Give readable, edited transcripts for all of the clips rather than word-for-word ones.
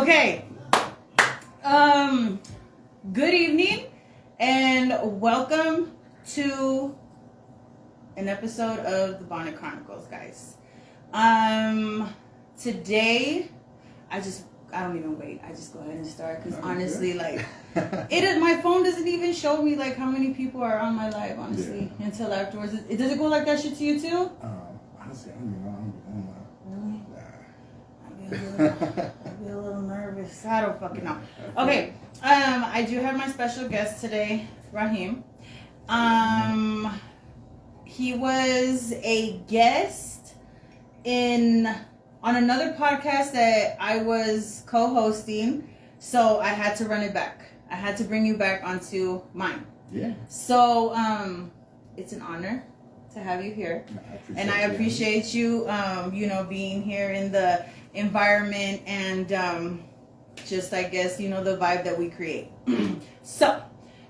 Okay. Good evening and welcome to an episode of the Bonnet Chronicles, guys. Today, I don't even wait. I just go ahead and start because honestly, like, my phone doesn't even show me like how many people are on my live, honestly, until afterwards. Does it go like that shit to you too? Honestly, I don't even know. Really? I'd be a little nervous. I don't fucking know. Okay. I do have my special guest today, RaHeem. He was a guest on another podcast that I was co-hosting, so I had to run it back. I had to bring you back onto mine. Yeah. So, it's an honor to have you here. I appreciate you, being here in the environment and just, I guess, the vibe that we create. So,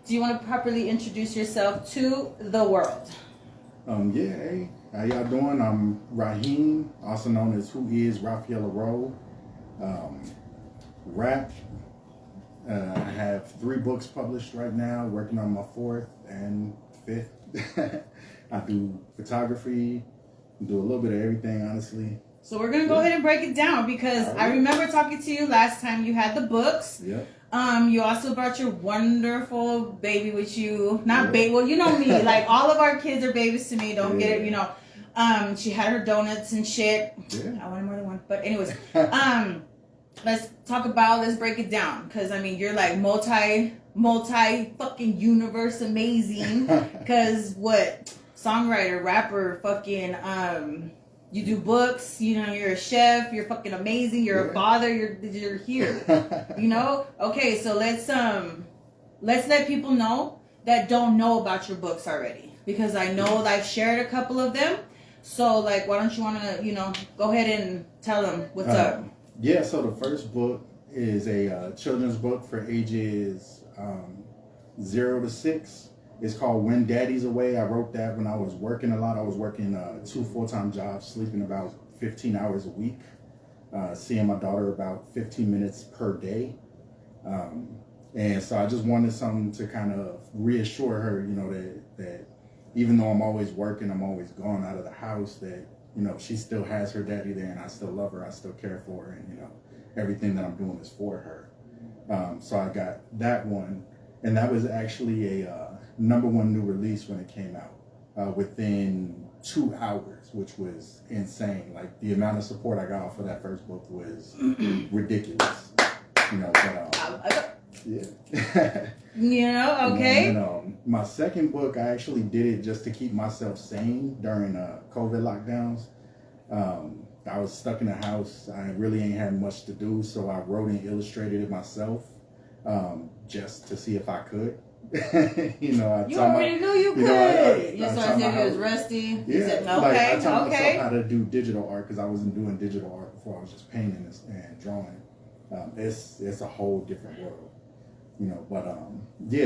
do you want to properly introduce yourself to the world? Hey, how y'all doing? I'm RaHeem, also known as Who Is Raphael Rowe. Rap. I have 3 books published right now, working on my 4th and 5th. I do photography, do a little bit of everything, honestly. So we're going to go ahead and break it down because I remember talking to you last time you had the books. Yep. You also brought your wonderful baby with you. Not baby, well, you know me. Like, all of our kids are babies to me. Don't get it, she had her donuts and shit. Yeah. I wanted more than one. But anyways, let's break it down. Because, you're like multi fucking universe amazing. Because what? Songwriter, rapper, fucking, you do books, you're a chef, you're fucking amazing, you're a father, you're here. Okay, so let's let people know that don't know about your books already. Because I know I've shared a couple of them. So why don't you wanna, go ahead and tell them what's up? Yeah, so the first book is a children's book for ages 0 to 6. It's called When Daddy's Away. I wrote that when I was working a lot. I was working 2 full-time jobs, sleeping about 15 hours a week, seeing my daughter about 15 minutes per day. And so I just wanted something to kind of reassure her, that even though I'm always working, I'm always gone out of the house, that, she still has her daddy there and I still love her, I still care for her, and, everything that I'm doing is for her. So I got that one. And that was actually a #1 new release when it came out within 2 hours, which was insane. Like, the amount of support I got off of that first book was ridiculous. Yeah. Okay. And, my second book, I actually did it just to keep myself sane during COVID lockdowns. I was stuck in the house. I really ain't had much to do, so I wrote and illustrated it myself. Just to see if I could. You already knew you could. You started saying it was rusty. Yeah, I taught myself how to do digital art because I wasn't doing digital art before. I was just painting and drawing. It's a whole different world,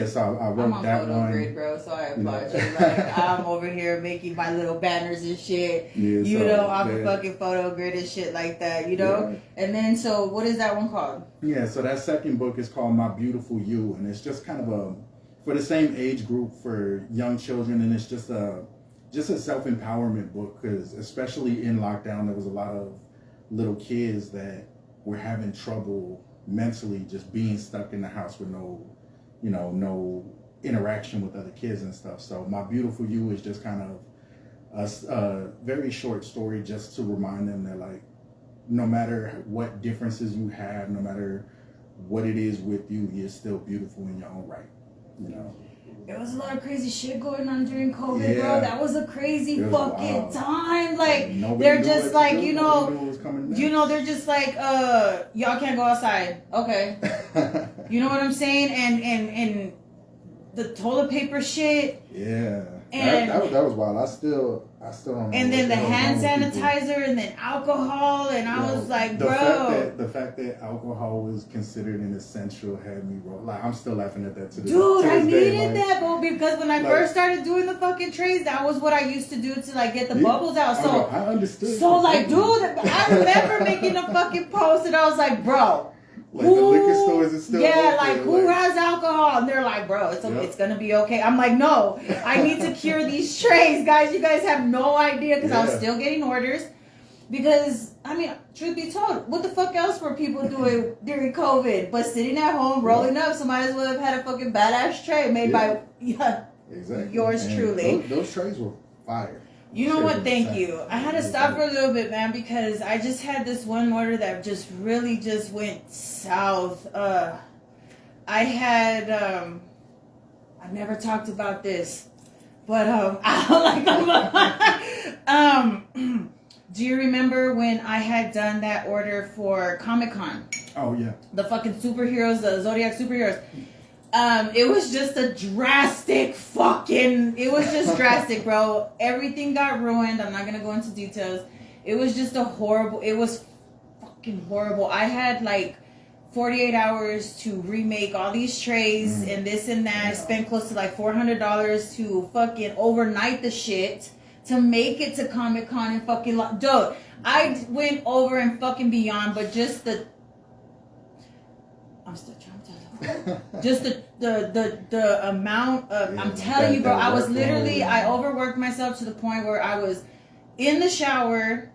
So I wrote that one. I'm on photo grid, bro, so I applaud you. Like, I'm over here making my little banners and shit. Yeah, off of fucking photo grid and shit like that. Yeah. And then, so what is that one called? Yeah, so that second book is called My Beautiful You, and it's just kind of for the same age group for young children, and it's just a self-empowerment book because especially in lockdown, there was a lot of little kids that were having trouble mentally just being stuck in the house with no interaction with other kids and stuff. So My Beautiful You is just kind of a very short story just to remind them that, like, no matter what differences you have, no matter what it is with you, you're still beautiful in your own right. There was a lot of crazy shit going on during COVID, bro. That was a crazy fucking time. Like, they're just like, they're just like, y'all can't go outside. Okay. You know what I'm saying? And the toilet paper shit. Yeah. And that was wild. I still don't know. And then the hand sanitizer and then alcohol, and I was like, bro. The fact that alcohol was considered an essential had me roll. Like, I'm still laughing at that today. Dude, I needed that, bro, because when I first started doing the fucking trays, that was what I used to do to, like, get the bubbles out. So I understood. So, like, dude, I remember making a fucking post, and I was like, bro, Like the liquor stores is still yeah, open, like who has alcohol? And they're like, bro, it's gonna be okay. I'm like, no, I need to cure these trays, guys. You guys have no idea because I was still getting orders. Because I mean, truth be told, what the fuck else were people doing during COVID? But sitting at home rolling up, so might as well have had a fucking badass tray made by exactly yours truly. Those trays were fire. You know what? Thank you. I had to stop for a little bit, man, because I just had this one order that just really just went south. I had I've never talked about this, but do you remember when I had done that order for Comic-Con? Oh yeah. The fucking superheroes, the Zodiac superheroes. It was just a drastic drastic, bro. Everything got ruined. I'm not gonna go into details. It was just it was fucking horrible. I had like 48 hours to remake all these trays and this and that. I spent close to like $400 to fucking overnight the shit to make it to Comic-Con and fucking dude, I went over and fucking beyond, but just I'm still trying to just the amount of I'm telling you, bro, I was literally I overworked myself to the point where I was in the shower,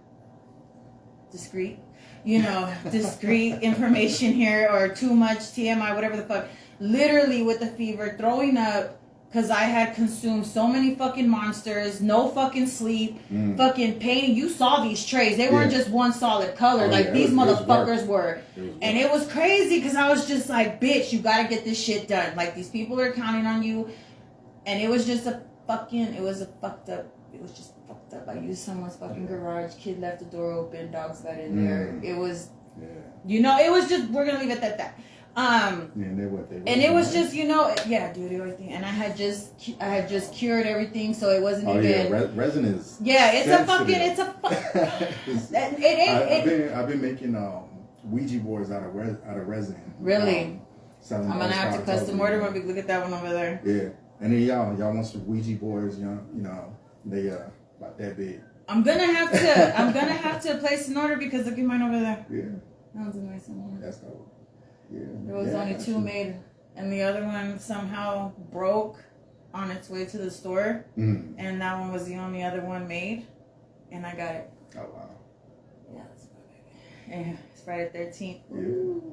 discreet information here, or too much TMI, whatever the fuck, literally with the fever, throwing up because I had consumed so many fucking monsters, no fucking sleep, fucking painting. You saw these trays. They weren't just one solid color. These motherfuckers were. And it was crazy because I was just like, bitch, you got to get this shit done. Like, these people are counting on you. And it was just it was just fucked up. I used someone's fucking garage. Kid left the door open. Dogs got in there. It was, it was just, we're going to leave it at that. And it was just, dude, everything. And I had just cured everything, so it wasn't even. Resin is. Yeah, it's I've been making Ouija boards out of resin. Really? I'm gonna have to custom order one. Look at that one over there. Yeah, and then y'all want some Ouija boards? They about that big. I'm gonna have to place an order because look at mine over there. Yeah. That was a nice one. That's dope. Yeah. There was only two made, and the other one somehow broke on its way to the store, and that one was the only other one made, and I got it. Oh wow! Yeah, that's my baby. Yeah, it's Friday 13th.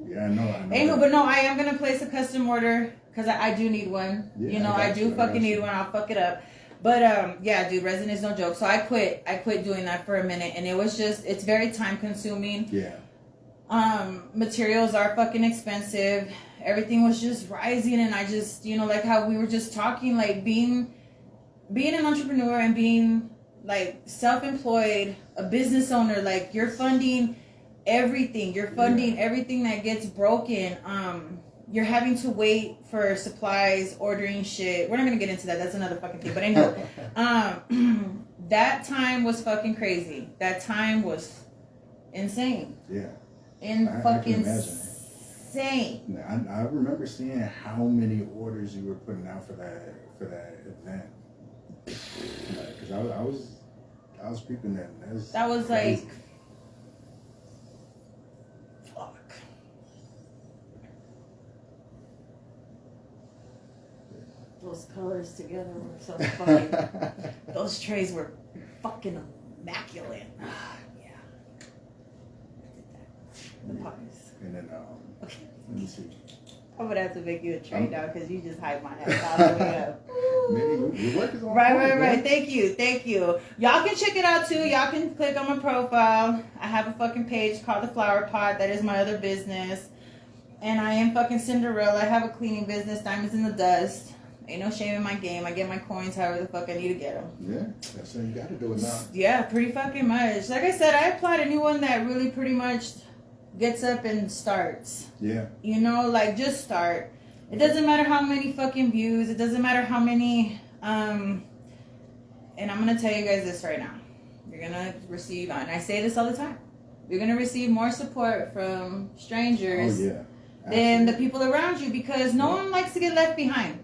Yeah, I know. Anywho, but no, I am gonna place a custom order because I do need one. Yeah, I do fucking need one. I'll fuck it up. But yeah, dude, resin is no joke. So I quit doing that for a minute, and it was just, it's very time consuming. Yeah. Materials are fucking expensive. Everything was just rising, and I just, like how we were just talking, like being an entrepreneur and being like self-employed, a business owner, like you're funding everything. You're funding everything that gets broken. You're having to wait for supplies, ordering shit. We're not gonna get into that. That's another fucking thing. But anyway, that time was fucking crazy. That time was insane. Yeah. Fucking insane. I remember seeing how many orders you were putting out for that event. Because I was peeping that. That was crazy. Like. Those colors together were so fucking. Those trays were fucking immaculate. Yeah. The pies. And then, okay. Let me see. I'm gonna have to make you a tray now because you just hype my ass all the way up. Your work is on right. Thank you. Y'all can check it out too. Y'all can click on my profile. I have a fucking page called The Flower Pot. That is my other business. And I am fucking Cinderella. I have a cleaning business, Diamonds in the Dust. Ain't no shame in my game. I get my coins however the fuck I need to get them. Yeah, that's how you got to do it now. Yeah, pretty fucking much. Like I said, I applaud anyone that really pretty much gets up and starts. Yeah. Like just start. It doesn't matter how many fucking views. It doesn't matter how many. And I'm going to tell you guys this right now. You're going to receive, and I say this all the time, you're going to receive more support from strangers than the people around you because no one likes to get left behind.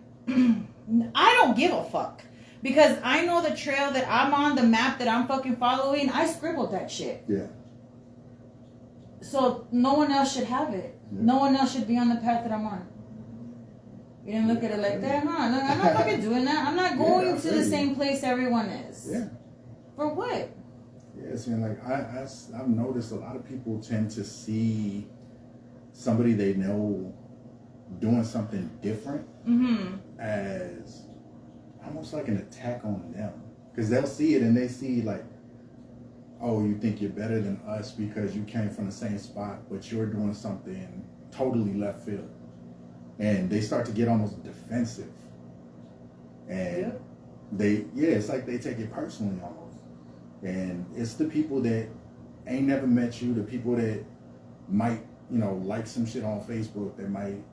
I don't give a fuck because I know the trail that I'm on, the map that I'm fucking following. I scribbled that shit. Yeah. So no one else should have it. No one else should be on the path that I'm on. You didn't look at it like that, huh? No, I'm not fucking doing that. I'm not going to the same place everyone is. Yeah. For what? Yeah, see, like I've noticed a lot of people tend to see somebody they know doing something different as almost like an attack on them. Because they'll see it and they see like, oh, you think you're better than us because you came from the same spot, but you're doing something totally left field. And they start to get almost defensive. And it's like they take it personally almost. And it's the people that ain't never met you, the people that might, like some shit on Facebook, that might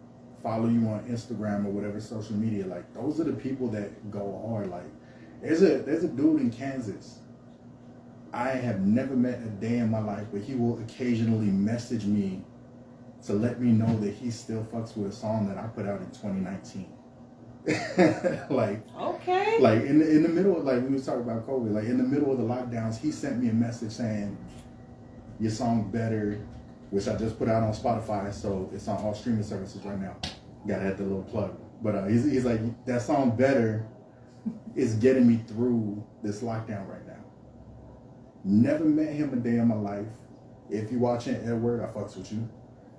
follow you on Instagram or whatever social media. Like, those are the people that go hard. Like, there's a dude in Kansas. I have never met a day in my life, but he will occasionally message me to let me know that he still fucks with a song that I put out in 2019. Like, okay. Like in the middle of, like, we was talking about COVID, like in the middle of the lockdowns, he sent me a message saying, your song Better, which I just put out on Spotify, so it's on all streaming services right now. Gotta have the little plug. But he's like, that song Better is getting me through this lockdown right now. Never met him a day in my life. If you watching Edward, I fucks with you.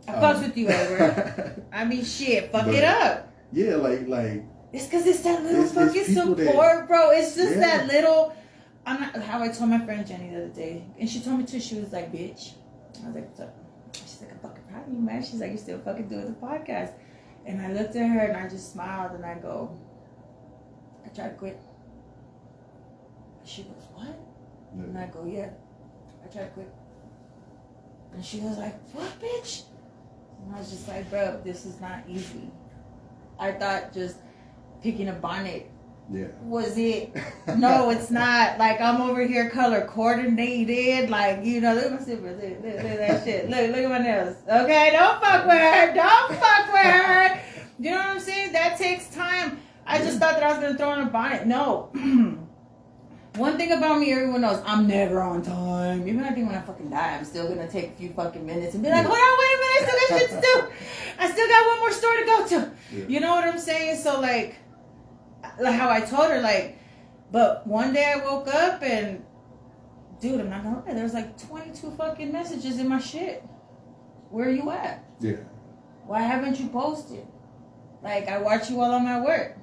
I fucks with you, Edward. I mean, shit, fuck it up. Yeah, like. It's because it's that little fucking support, bro. It's just that little. How I told my friend Jenny the other day, and she told me too. She was like, "Bitch," I was like, "What's up?" She's like, "I'm fucking proud of you, man." She's like, "You're still fucking doing the podcast," and I looked at her and I just smiled and I go, "I tried to quit." She goes, "What?" Yeah. And I go, "Yeah, I tried to quit." And she was like, "What, bitch?" And I was just like, "Bro, this is not easy." I thought just picking a bonnet was it. No, it's not. Like, I'm over here color coordinated. Like, look at my zipper. Look at that shit. Look at my nails. Okay, don't fuck with her. Don't fuck with her. You know what I'm saying? That takes time. I just thought that I was going to throw on a bonnet. No. One thing about me, everyone knows, I'm never on time. Even I think when I fucking die, I'm still going to take a few fucking minutes and be like, hold on, wait a minute, I still got shit to do. I still got one more store to go to. Yeah. You know what I'm saying? So, like how I told her, like, but one day I woke up and, dude, I'm not going to lie, there's like 22 fucking messages in my shit. Where are you at? Yeah. Why haven't you posted? Like, I watch you while I'm at work.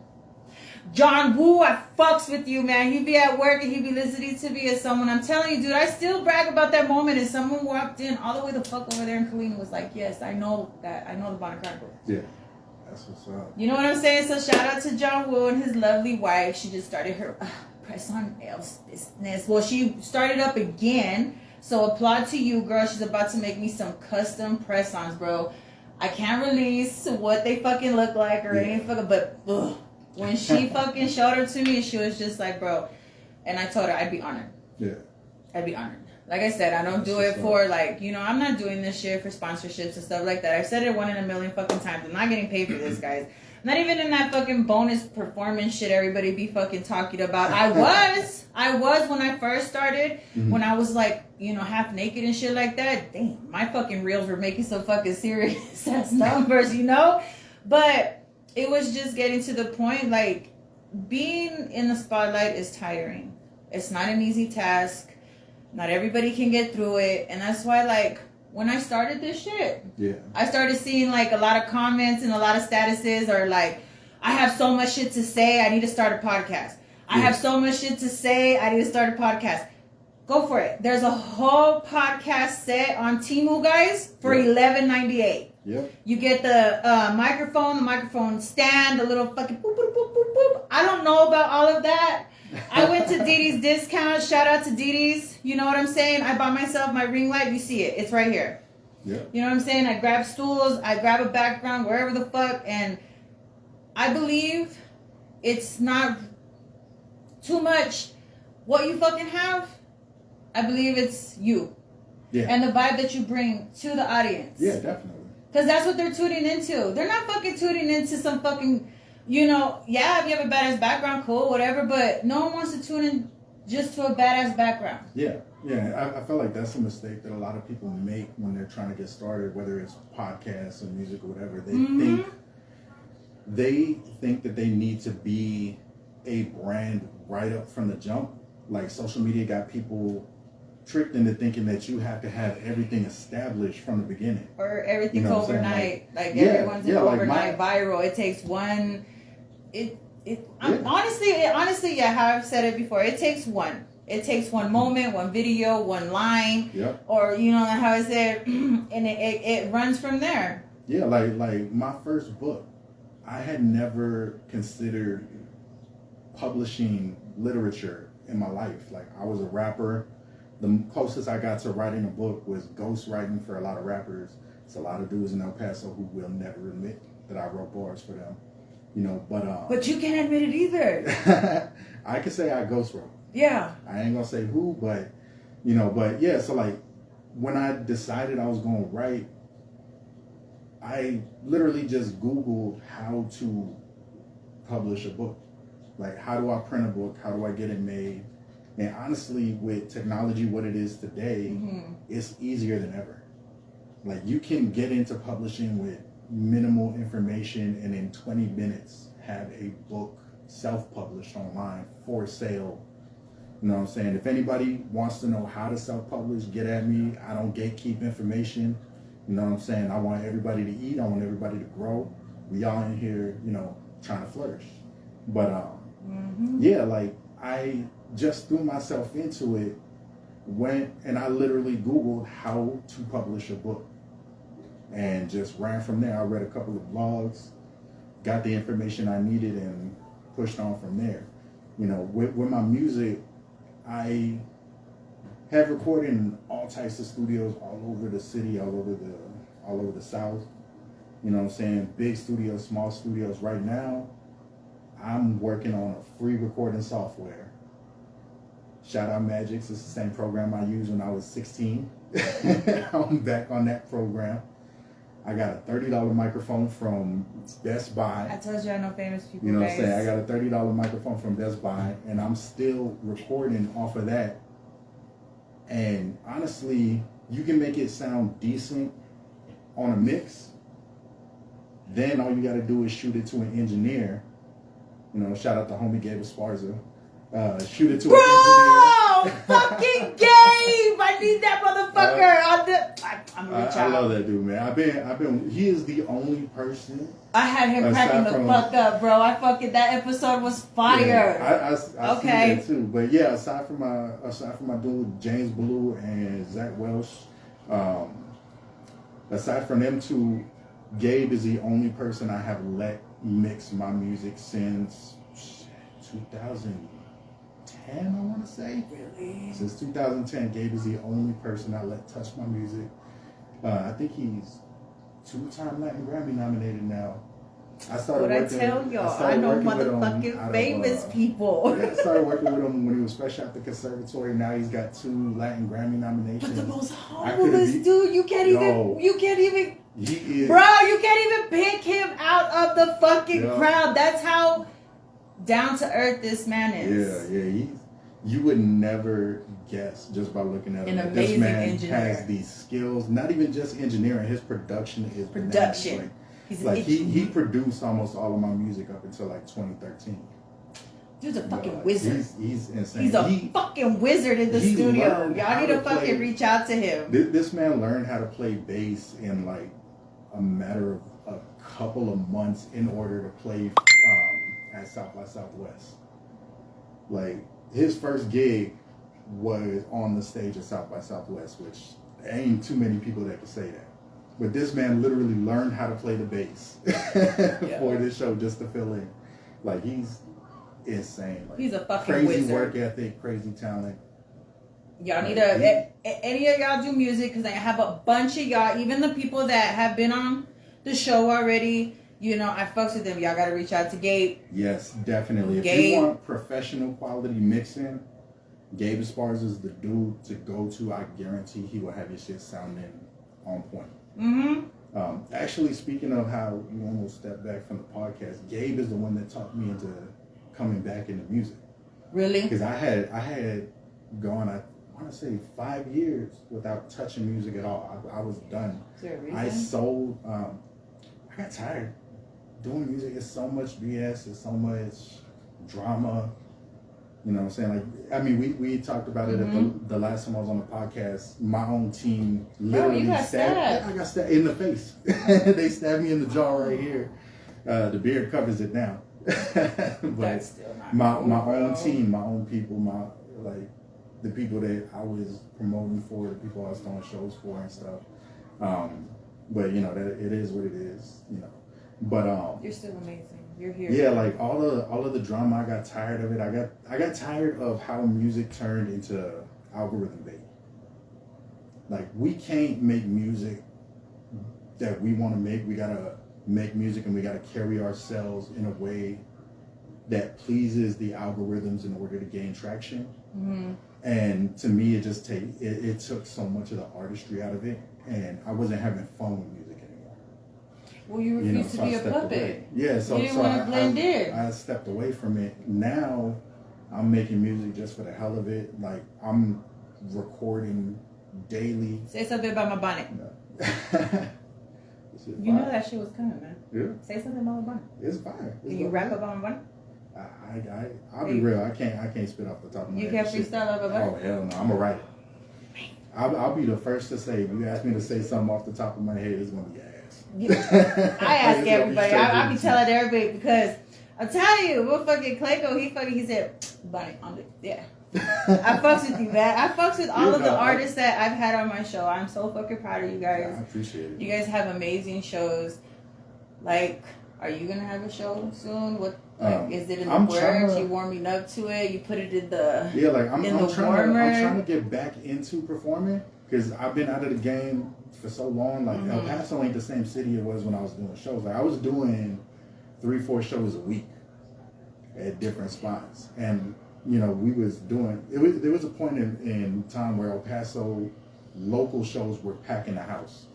John Woo, I fucks with you, man. He be at work and he be listening to me as someone. I'm telling you, dude, I still brag about that moment. And someone walked in all the way the fuck over there in Killeen was like, yes, I know that. I know the Bonnet Chronicles. Yeah, that's what's up. You know what I'm saying? So shout out to John Woo and his lovely wife. She just started her press-on nails business. Well, she started up again. So applaud to you, girl. She's about to make me some custom press-ons, bro. I can't release what they fucking look like or anything fucking, but ugh. When she fucking showed her to me, she was just like, bro. And I told her I'd be honored. Yeah. I'd be honored. Like I said, I don't do it for, like, I'm not doing this shit for sponsorships and stuff like that. I've said it 1 in a million fucking times. I'm not getting paid for this, guys. I'm not even in that fucking bonus performance shit everybody be fucking talking about. I was when I first started, when I was like, half naked and shit like that. Damn, my fucking reels were making some fucking serious ass numbers, But it was just getting to the point, like, being in the spotlight is tiring. It's not an easy task. Not everybody can get through it. And that's why, like, when I started this shit, I started seeing, like, a lot of comments and a lot of statuses are like, I have so much shit to say, I need to start a podcast. I have so much shit to say, I need to start a podcast. Go for it. There's a whole podcast set on Temu, guys, for $11.98. Yep. You get the microphone stand, the little fucking boop, boop, boop, boop, boop. I don't know about all of that. I went to Didi's discount. Shout out to Didi's. You know what I'm saying? I bought myself my ring light. You see it. It's right here. Yep. You know what I'm saying? I grab stools. I grab a background, wherever the fuck. And I believe it's not too much what you fucking have. I believe it's you. Yeah. And the vibe that you bring to the audience. Yeah, definitely. Because that's what they're tuning into. They're not fucking tuning into some fucking, if you have a badass background, cool, whatever, but no one wants to tune in just to a badass background. Yeah. I feel like that's a mistake that a lot of people make when they're trying to get started, whether it's podcasts or music or whatever. They think that they need to be a brand right up from the jump. Like social media got people tricked into thinking that you have to have everything established from the beginning, or everything's overnight. Everyone's overnight viral. It takes one. Honestly, how I've said it before. It takes one. It takes one moment, one video, one line, or how I said, and it runs from there. Yeah, like my first book, I had never considered publishing literature in my life. Like, I was a rapper. The closest I got to writing a book was ghostwriting for a lot of rappers. It's a lot of dudes in El Paso who will never admit that I wrote bars for them. But you can't admit it either. I could say I ghostwrote. Yeah. I ain't gonna say who, but so like when I decided I was gonna write, I literally just Googled how to publish a book. Like, how do I print a book? How do I get it made? And honestly, with technology, what it is today, it's easier than ever. Like, you can get into publishing with minimal information and in 20 minutes have a book self-published online for sale. You know what I'm saying? If anybody wants to know how to self-publish, get at me. I don't gatekeep information. You know what I'm saying? I want everybody to eat. I want everybody to grow. We all in here, trying to flourish. But like, I just threw myself into it, went and I literally Googled how to publish a book and just ran from there. I read a couple of blogs, got the information I needed, and pushed on from there. With my music, I have recorded in all types of studios all over the city, all over the South. You know what I'm saying? Big studios, small studios. Right now, I'm working on a free recording software. Shout out Magix. It's the same program I used when I was 16. I'm back on that program. I got a $30 microphone from Best Buy. I told you I know famous people. You know what I'm saying? I got a $30 microphone from Best Buy, and I'm still recording off of that. And honestly, you can make it sound decent on a mix. Then all you got to do is shoot it to an engineer. Shout out to homie Gabe Esparza. Shoot it to an engineer. Fucking Gabe! I need that motherfucker. I'm gonna reach out. I love that dude, man. I've been. He is the only person. I had him cracking the fuck up, bro. That episode was fire. Yeah, I see that too. But yeah, aside from my dude James Blue and Zach Welsh, aside from them two, Gabe is the only person I have let mix my music since 2010, I want to say. Really? Since 2010, Gabe is the only person I let touch my music. I think he's 2-time Latin Grammy nominated now. I know motherfucking famous people. I started working with him when he was fresh out the conservatory. Now he's got 2 Latin Grammy nominations. But the most humblest dude, you can't even. He is, bro, you can't even pick him out of the fucking crowd. That's how down to earth this man is. Yeah. You would never guess just by looking at him. An amazing this man engineer. has these skills. Not even just engineering. His production is production. He produced almost all of my music up until like 2013. Dude's a fucking wizard. He's insane. He's a fucking wizard in the studio. Y'all need to fucking reach out to him. This man learned how to play bass in like a matter of a couple of months in order to play at South by Southwest. Like, his first gig was on the stage at South by Southwest, which ain't too many people that can say that. But this man literally learned how to play the bass for this show just to fill in. Like, he's insane. Like, he's a fucking crazy wizard. Work ethic, crazy talent. Y'all need to, any of y'all do music, because I have a bunch of y'all, even the people that have been on the show already, I fucks with them. Y'all got to reach out to Gabe. Yes, definitely. If you want professional quality mixing, Gabe Esparza is the dude to go to. I guarantee he will have your shit sounding on point. Actually, speaking of how you almost stepped back from the podcast, Gabe is the one that talked me into coming back into music. Really? Because I had gone, I want to say 5 years without touching music at all. I was done. Is there a reason? I sold. I got tired doing music. It's so much BS. It's so much drama. You know what I'm saying? Like, I mean, we talked about it at the last time I was on the podcast. My own team literally you got stabbed. I got stabbed in the face. They stabbed me in the jaw right here. The beard covers it now. But That's still not my cool, own team, my own people, the people that I was promoting for, the people I was throwing shows for and stuff. But you know, that it is what it is, you know. But you're still amazing. You're here. Yeah, like all of the drama, I got tired of it. I got tired of how music turned into algorithm bait. Like, we can't make music that we want to make. We gotta make music and we gotta carry ourselves in a way that pleases the algorithms in order to gain traction. And to me, it took so much of the artistry out of it, and I wasn't having fun with music anymore. Well, you refused to be a puppet. Away. Yeah, so you didn't want to blend in. I stepped away from it. Now I'm making music just for the hell of it. Like, I'm recording daily. Say something about my bonnet. No. You know that shit was coming, man. Yeah. Say something about my bonnet. It's fire. Can you rap about my bonnet? I'll be real. I can't spit off the top of my head. You can't freestyle off a bonnet? Oh, hell no. I'm a writer. I'll be the first to say, if you ask me to say something off the top of my head, it's going to be ass. I ask everybody. I be telling everybody because I'm telling you, what fucking Clayco, he said, Bonnie, yeah. I fucks with you, man. I fucks with all of the artists that I've had on my show. I'm so fucking proud of you guys. I appreciate it. You guys have amazing shows. Like, are you gonna have a show soon? What? Like, is it in the works? You warming up to it? You put it in the I'm trying to get back into performing because I've been out of the game for so long. Like, El Paso ain't the same city it was when I was doing shows. Like, I was doing 3-4 shows a week at different spots, and you know, we was doing it. There was a point in time where El Paso local shows were packing the house.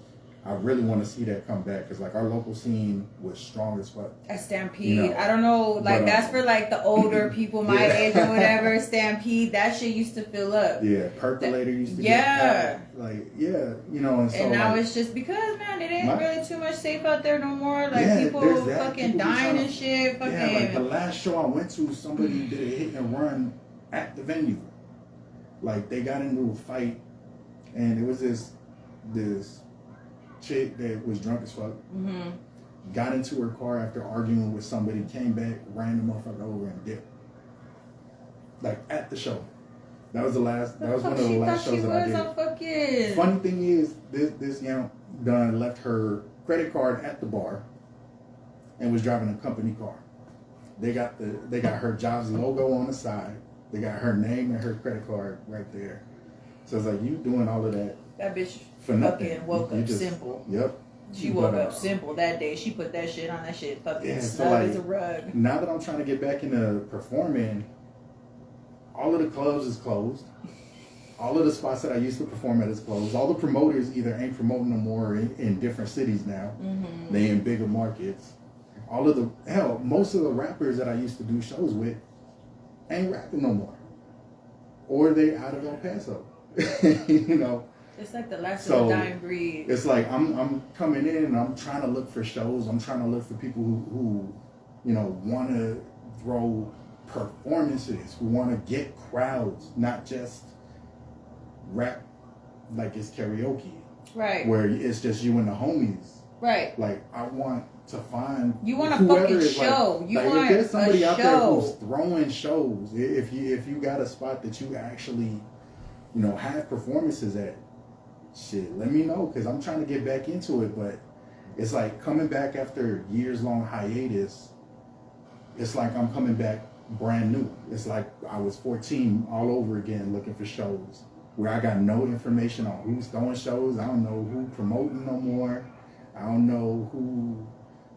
I really want to see that come back because, like, our local scene was strong as fuck. At Stampede, you know, I don't know, like, that's for like the older people my age or whatever. Stampede, that shit used to fill up. Yeah, Percolator used to get packed. Like, yeah, you know, and so and now like, it's just because, man, it ain't really too much safe out there no more. Like, people fucking dying and shit. Fucking. Yeah, like the last show I went to, somebody did a hit and run at the venue. Like, they got into a fight, and it was this chick that was drunk as fuck, got into her car after arguing with somebody, came back, ran the motherfucker over and dipped. Like, at the show. That was one of the last shows that I did. Funny thing is, this young done left her credit card at the bar and was driving a company car. They got her job's logo on the side. They got her name and her credit card right there. So it's like, you doing all of that. That bitch for nothing. Fucking woke up simple. Yep. She woke up simple that day. She put that shit on that shit fucking snug as a rug. Now that I'm trying to get back into performing, all of the clubs is closed. All of the spots that I used to perform at is closed. All the promoters either ain't promoting no more in different cities now. They in bigger markets. Most of the rappers that I used to do shows with ain't rapping no more. Or they out of El Paso. You know? It's like the last of the dying breed. It's like I'm coming in and I'm trying to look for shows. I'm trying to look for people who you know, want to throw performances, who want to get crowds, not just rap like it's karaoke. Right. Where it's just you and the homies. Right. Like, I want to find you want a fucking show. Like, if there's somebody out there who's throwing shows, if you got a spot that you actually, you know, have performances at, shit, let me know, because I'm trying to get back into it. But it's like coming back after years long hiatus. It's like I'm coming back brand new. It's like I was 14 all over again looking for shows where I got no information on who's throwing shows. I don't know who promoting no more. I don't know who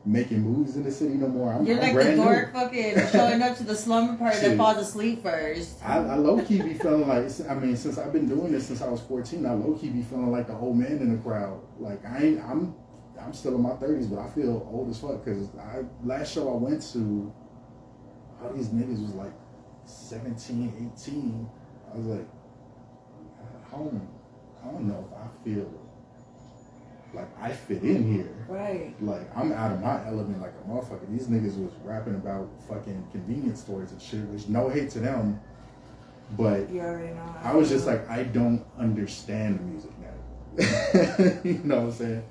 making moves in the city no more. You're like the dork fucking showing up to the slumber party that falls asleep first. I low-key be feeling like, I mean, since I've been doing this since I was 14, I low-key be feeling like the old man in the crowd. Like, I'm still in my 30s, but I feel old as fuck, because last show I went to, all these niggas was like 17, 18, I was like, I don't know if I feel like I fit in here. Right. Like, I'm out of my element like a motherfucker. These niggas was rapping about fucking convenience stores and shit, which no hate to them, but you already know. I was just like, I don't understand the music now. You know what I'm saying?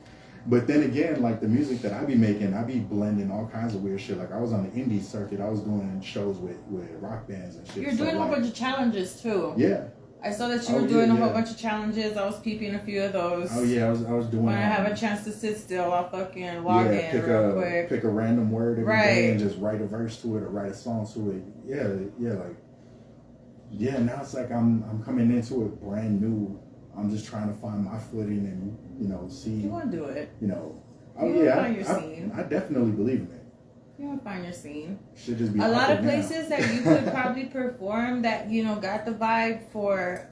But then again, like the music that I be making, I be blending all kinds of weird shit. Like I was on the indie circuit, I was doing shows with rock bands and shit. You're doing a whole bunch of challenges too. Yeah. I saw that you were doing a whole bunch of challenges. I was peeping a few of those. Oh yeah, I was doing. When I have a chance to sit still, I'll fucking log in real quick. Pick a random word every day and just write a verse to it or write a song to it. Yeah, now it's like I'm coming into it brand new. I'm just trying to find my footing and, you know, see. You want to do it. You know. I definitely believe in it. You want to find your scene. Should just be a lot of places that you could probably perform that, you know, got the vibe for,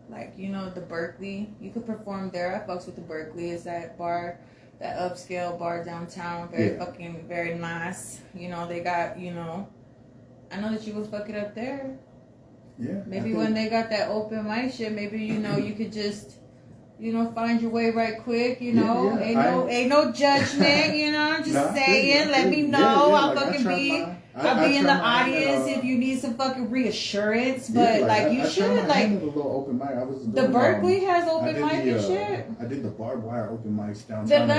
like, you know, the Berkeley. You could perform there. I fucks with the Berkeley. It's that bar, that upscale bar downtown. Very nice. You know, they got, you know, I know that you would fuck it up there. Yeah. Maybe when they got that open mic shit, maybe, you know, you could just, you know, find your way right quick, you know. Ain't no judgment, you know. I'm just saying. Let me know. I'll fucking I'll be in the audience if you need some fucking reassurance. But you should like a little open mic. I was doing, the Berkeley has open mic and shit. I did the barbed wire open mics downtown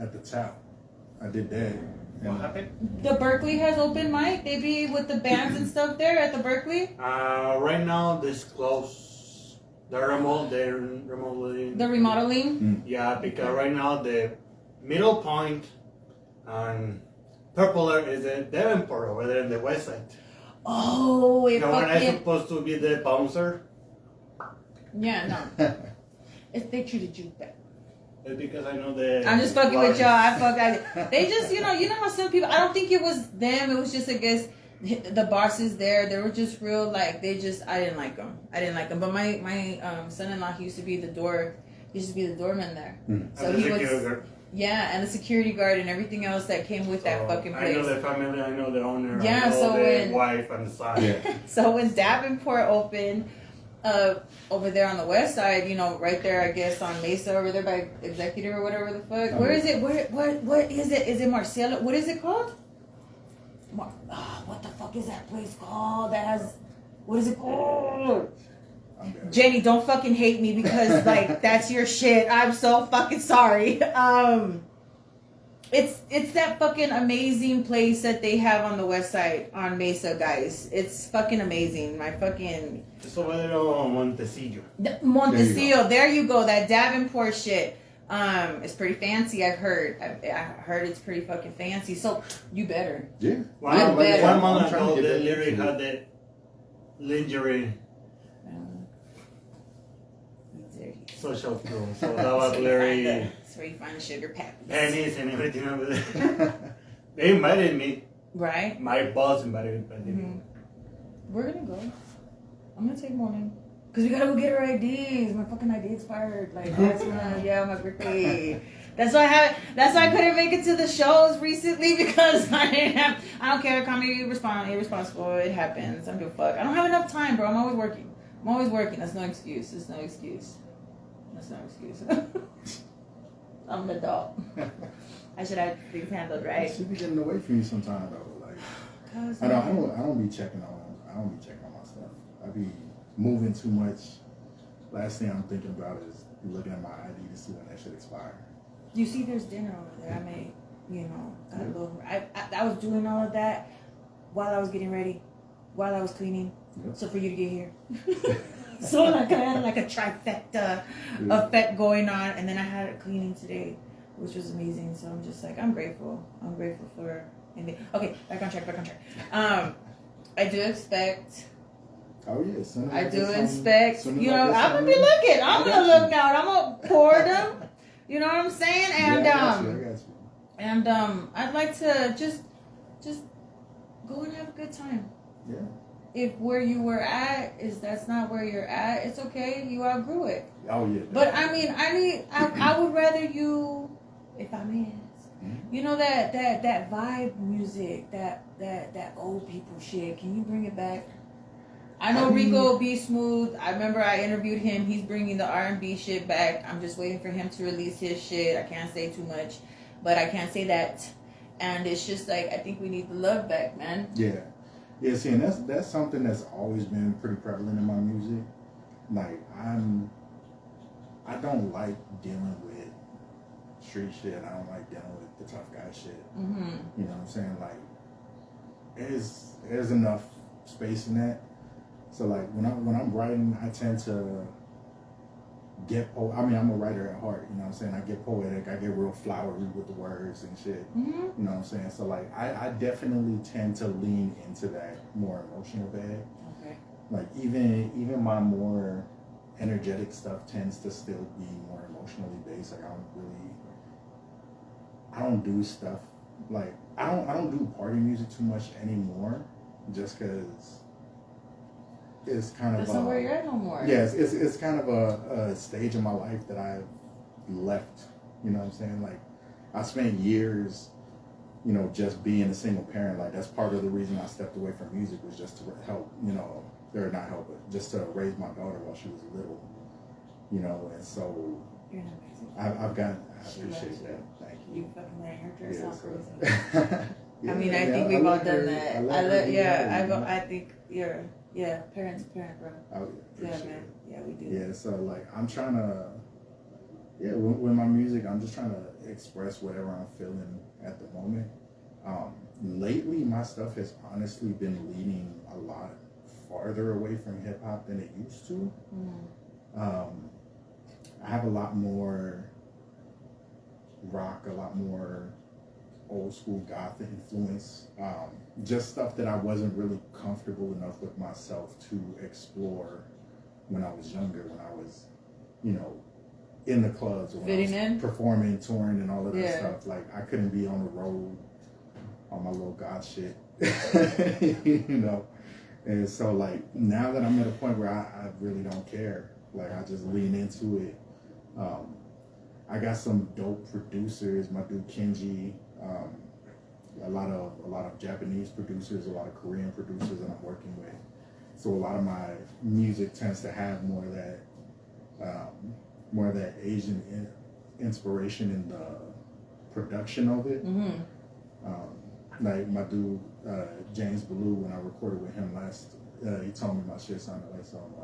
at the top. I did that. What happened? The Berkeley has open mic. They be with the bands and stuff there at the Berkeley. Right now this close. They're remodeling. The remodeling. Yeah, because right now the middle point and Purple is in Devonport over there in the west side. Oh, the one that's supposed to be the bouncer. Yeah, no. If they treated you bad. It's because I know the. I'm just fucking with y'all. They just, you know how some people. I don't think it was them. It was just, I guess, the bosses there. They were just real, like, they just. I didn't like them. But my son-in-law, he used to be the doorman there. So he was. Yeah, and the security guard and everything else that came with that fucking place. I know the family. I know the owner. Yeah, I know so the wife and the son. Yeah. So when Davenport opened. Over there on the west side, you know, right there, I guess, on Mesa, over there by Executive or whatever the fuck. Where is it? What is it? Is it Marcelo? What is it called? What the fuck is that place called? What is it called? Jenny, don't fucking hate me because, like, that's your shit. I'm so fucking sorry. It's that fucking amazing place that they have on the west side on Mesa, guys. It's fucking amazing. My fucking... It's over there on Montecillo. Montecillo, there you go. That Davenport shit. It's pretty fancy, I've heard. I heard it's pretty fucking fancy. So, you better. Yeah. One month ago, the lyric had the lingerie social tool. So that was very... That's where you find the sugar packages. Pennies and everything over there. They invited me. Right. My boss invited me. Mm-hmm. We're gonna go. I'm gonna take morning. Cause we gotta go get our IDs. My fucking ID expired. Like my birthday. That's why I couldn't make it to the shows recently because I don't care. Call me irresponsible. It happens. I don't give a fuck. I don't have enough time, bro. I'm always working. That's no excuse. I'm an adult. I should have things handled right. She be getting away from you sometimes though. Like I don't be checking on my stuff. I be moving too much. Last thing I'm thinking about is looking at my ID to see when that shit expire. You see, there's dinner over there. I made, got a little. I was doing all of that while I was getting ready, while I was cleaning. Yep. So for you to get here. So like I had like a trifecta effect going on, and then I had it cleaning today, which was amazing. So I'm just like, I'm grateful for. Okay, back on track. I do expect. Oh yeah, I do expect. I'm gonna be looking. I'm gonna look out. I'm gonna pour them. You know what I'm saying? And I got you. And I'd like to just go and have a good time. Yeah. If where you were at that's not where you're at, it's okay. You outgrew it. Oh yeah. But I would rather you, if I may ask, You know that vibe music, that old people shit. Can you bring it back? I know Rico be smooth. I remember I interviewed him. He's bringing the R&B shit back. I'm just waiting for him to release his shit. I can't say too much, but I can't say that. And it's just like I think we need the love back, man. Yeah. See, and that's something that's always been pretty prevalent in my music. Like I don't like dealing with street shit. I don't like dealing with the tough guy shit. Mm-hmm. You know what I'm saying? Like, there's enough space in that. So like when I'm writing, I tend to get I'm a writer at heart. You know what I'm saying? I get poetic. I get real flowery with the words and shit. Mm-hmm. You know what I'm saying? So like I definitely tend to lean into that more emotional bag. Okay. Like even my more energetic stuff tends to still be more emotionally based. Like I don't do stuff like I don't do party music too much anymore, just because it's kind of that's not where you're at no more. Yes, it's kind of a stage in my life that I've left. You know what I'm saying? Like I spent years, you know, just being a single parent. Like that's part of the reason I stepped away from music, was just to help, you know, or not help, but just to raise my daughter while she was little. You know, and so You're amazing. I appreciate that. Thank you. You fucking let her Yeah, sound so- crazy. Yeah, I mean, I think we've all done that. I think parents, bro. I Yeah, appreciate man. it. Yeah, we do. Yeah, so like I'm trying to, with my music, I'm just trying to express whatever I'm feeling at the moment. Lately, my stuff has honestly been leaning a lot farther away from hip hop than it used to. I have a lot more rock, a lot more old school goth influence, just stuff that I wasn't really comfortable enough with myself to explore when I was younger, when I was, you know, in the clubs, when I was performing, touring, and all of that stuff. Like I couldn't be on the road on my little goth shit, you know. And so like now that I'm at a point where I really don't care, like I just lean into it. I got some dope producers, my dude Kenji, a lot of Japanese producers, a lot of Korean producers that I'm working with. So a lot of my music tends to have more of that Asian inspiration in the production of it. Like my dude James Ballou, when I recorded with him last, he told me my shit sounded like some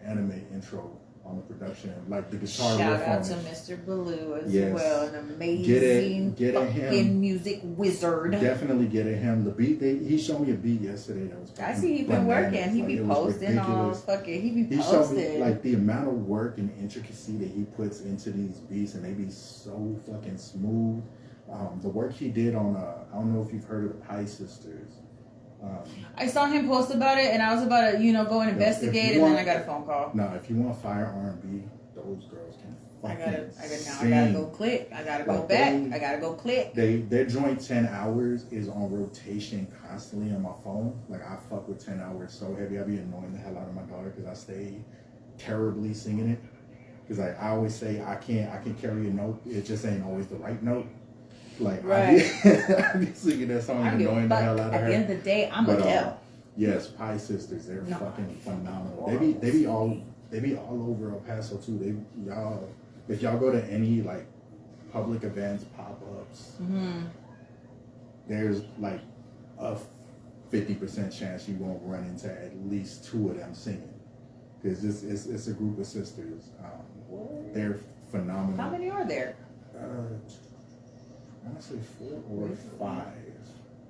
anime intro on the production, like the guitar. Shout out to Mr. Ballou as well, an amazing fucking music wizard. Definitely get at him. The beat, he showed me a beat yesterday that was. I see he been working. He be posting all fucking. He be posting. Showed me like the amount of work and intricacy that he puts into these beats, and they be so fucking smooth. The work he did on I don't know if you've heard of the Pie Sisters. I saw him post about it, and I was about to, go and investigate, and then I got a phone call. No, if you want fire R&B, those girls can fucking sing. I gotta go click. I gotta go back. I gotta go click. Their joint 10 hours is on rotation constantly on my phone. Like I fuck with 10 hours so heavy. I be annoying the hell out of my daughter because I stay terribly singing it. Because I always say I can carry a note. It just ain't always the right note. Like I be singing that song and annoying the hell out of her. At the end of the day, I'm Adele. Yes, Pie Sisters, they're fucking phenomenal. They be all over El Paso too. If y'all go to any like public events, pop-ups, there's like a 50% chance you won't run into at least two of them singing. Because it's a group of sisters. They're phenomenal. How many are there? I want to say 4 or 5.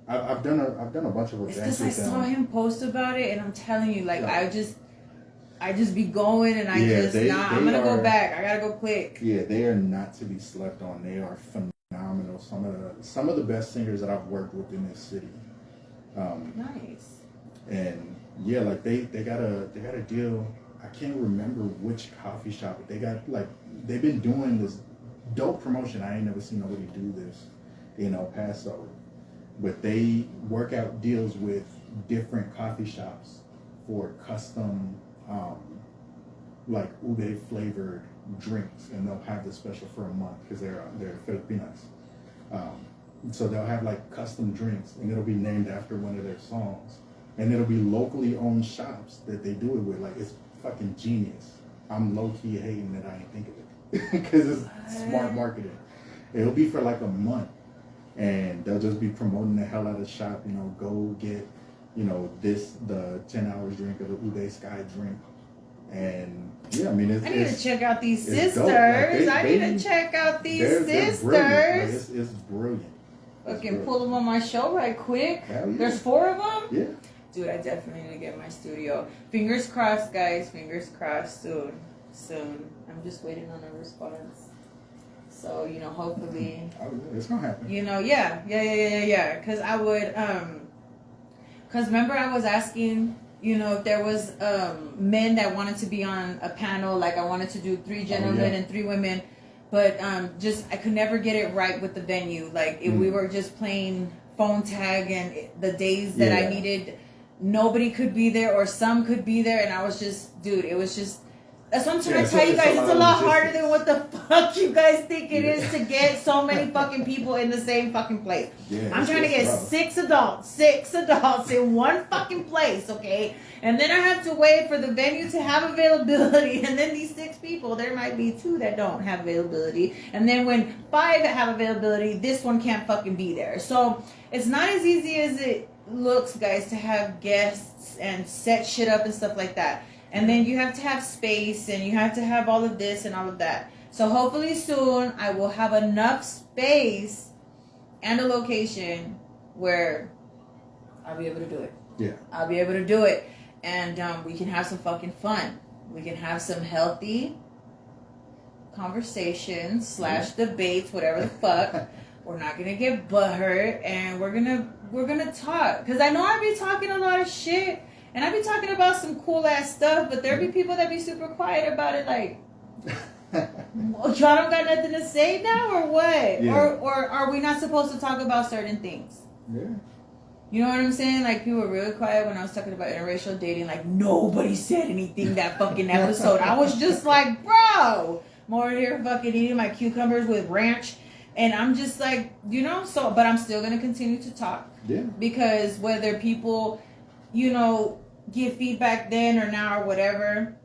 I've done a bunch of events. I saw him post about it, and I'm telling you, like I just be going, and I'm gonna go back. I gotta go quick. Yeah, they are not to be slept on. They are phenomenal. Some of the best singers that I've worked with in this city. Nice. And yeah, like they got a deal. I can't remember which coffee shop, but they've been doing this dope promotion. I ain't never seen nobody do this in El Paso, but they work out deals with different coffee shops for custom like ube flavored drinks, and they'll have this special for a month because they're Filipinas. So they'll have like custom drinks, and it'll be named after one of their songs, and it'll be locally owned shops that they do it with. Like, it's fucking genius. I'm low key hating that I ain't think of it because it's smart marketing. It'll be for like a month, and they'll just be promoting the hell out of the shop. You know, go get, you know, the 10 hours drink of the Uday Sky drink. And yeah, I mean, I need to check out these sisters. Like I need to check out these sisters. Brilliant. Like, it's brilliant. Fucking pull them on my show right quick. Yeah. There's 4 of them? Yeah. Dude, I definitely need to get my studio. Fingers crossed, guys. Fingers crossed soon. Soon. I'm just waiting on a response. So, you know, hopefully. It's gonna happen. You know, yeah. Because I would, because remember I was asking, you know, if there was men that wanted to be on a panel, like I wanted to do 3 gentlemen and 3 women. But just I could never get it right with the venue. Like if we were just playing phone tag and the days that I needed, nobody could be there or some could be there, and I was just, dude, it was just. That's what I'm trying to tell you guys. It's a lot harder than what the fuck you guys think it is to get so many fucking people in the same fucking place. Yeah, I'm trying to get rough. 6 adults in one fucking place, okay? And then I have to wait for the venue to have availability. And then these 6 people, there might be 2 that don't have availability. And then when 5 have availability, this one can't fucking be there. So it's not as easy as it looks, guys, to have guests and set shit up and stuff like that. And then you have to have space and you have to have all of this and all of that. So hopefully soon I will have enough space and a location where I'll be able to do it. Yeah. I'll be able to do it. And we can have some fucking fun. We can have some healthy conversations / debates, whatever the fuck. We're not gonna get butthurt, and we're gonna talk. Cause I know I be talking a lot of shit. And I be talking about some cool ass stuff, but there be people that be super quiet about it, like, y'all don't got nothing to say now, or what? Yeah. Or are we not supposed to talk about certain things? Yeah. You know what I'm saying? Like, people were really quiet when I was talking about interracial dating. Like, nobody said anything that fucking episode. I was just like, bro, I'm over here fucking eating my cucumbers with ranch. And I'm just like, you know, so, but I'm still going to continue to talk. Yeah. Because whether people, you know, give feedback then or now or whatever,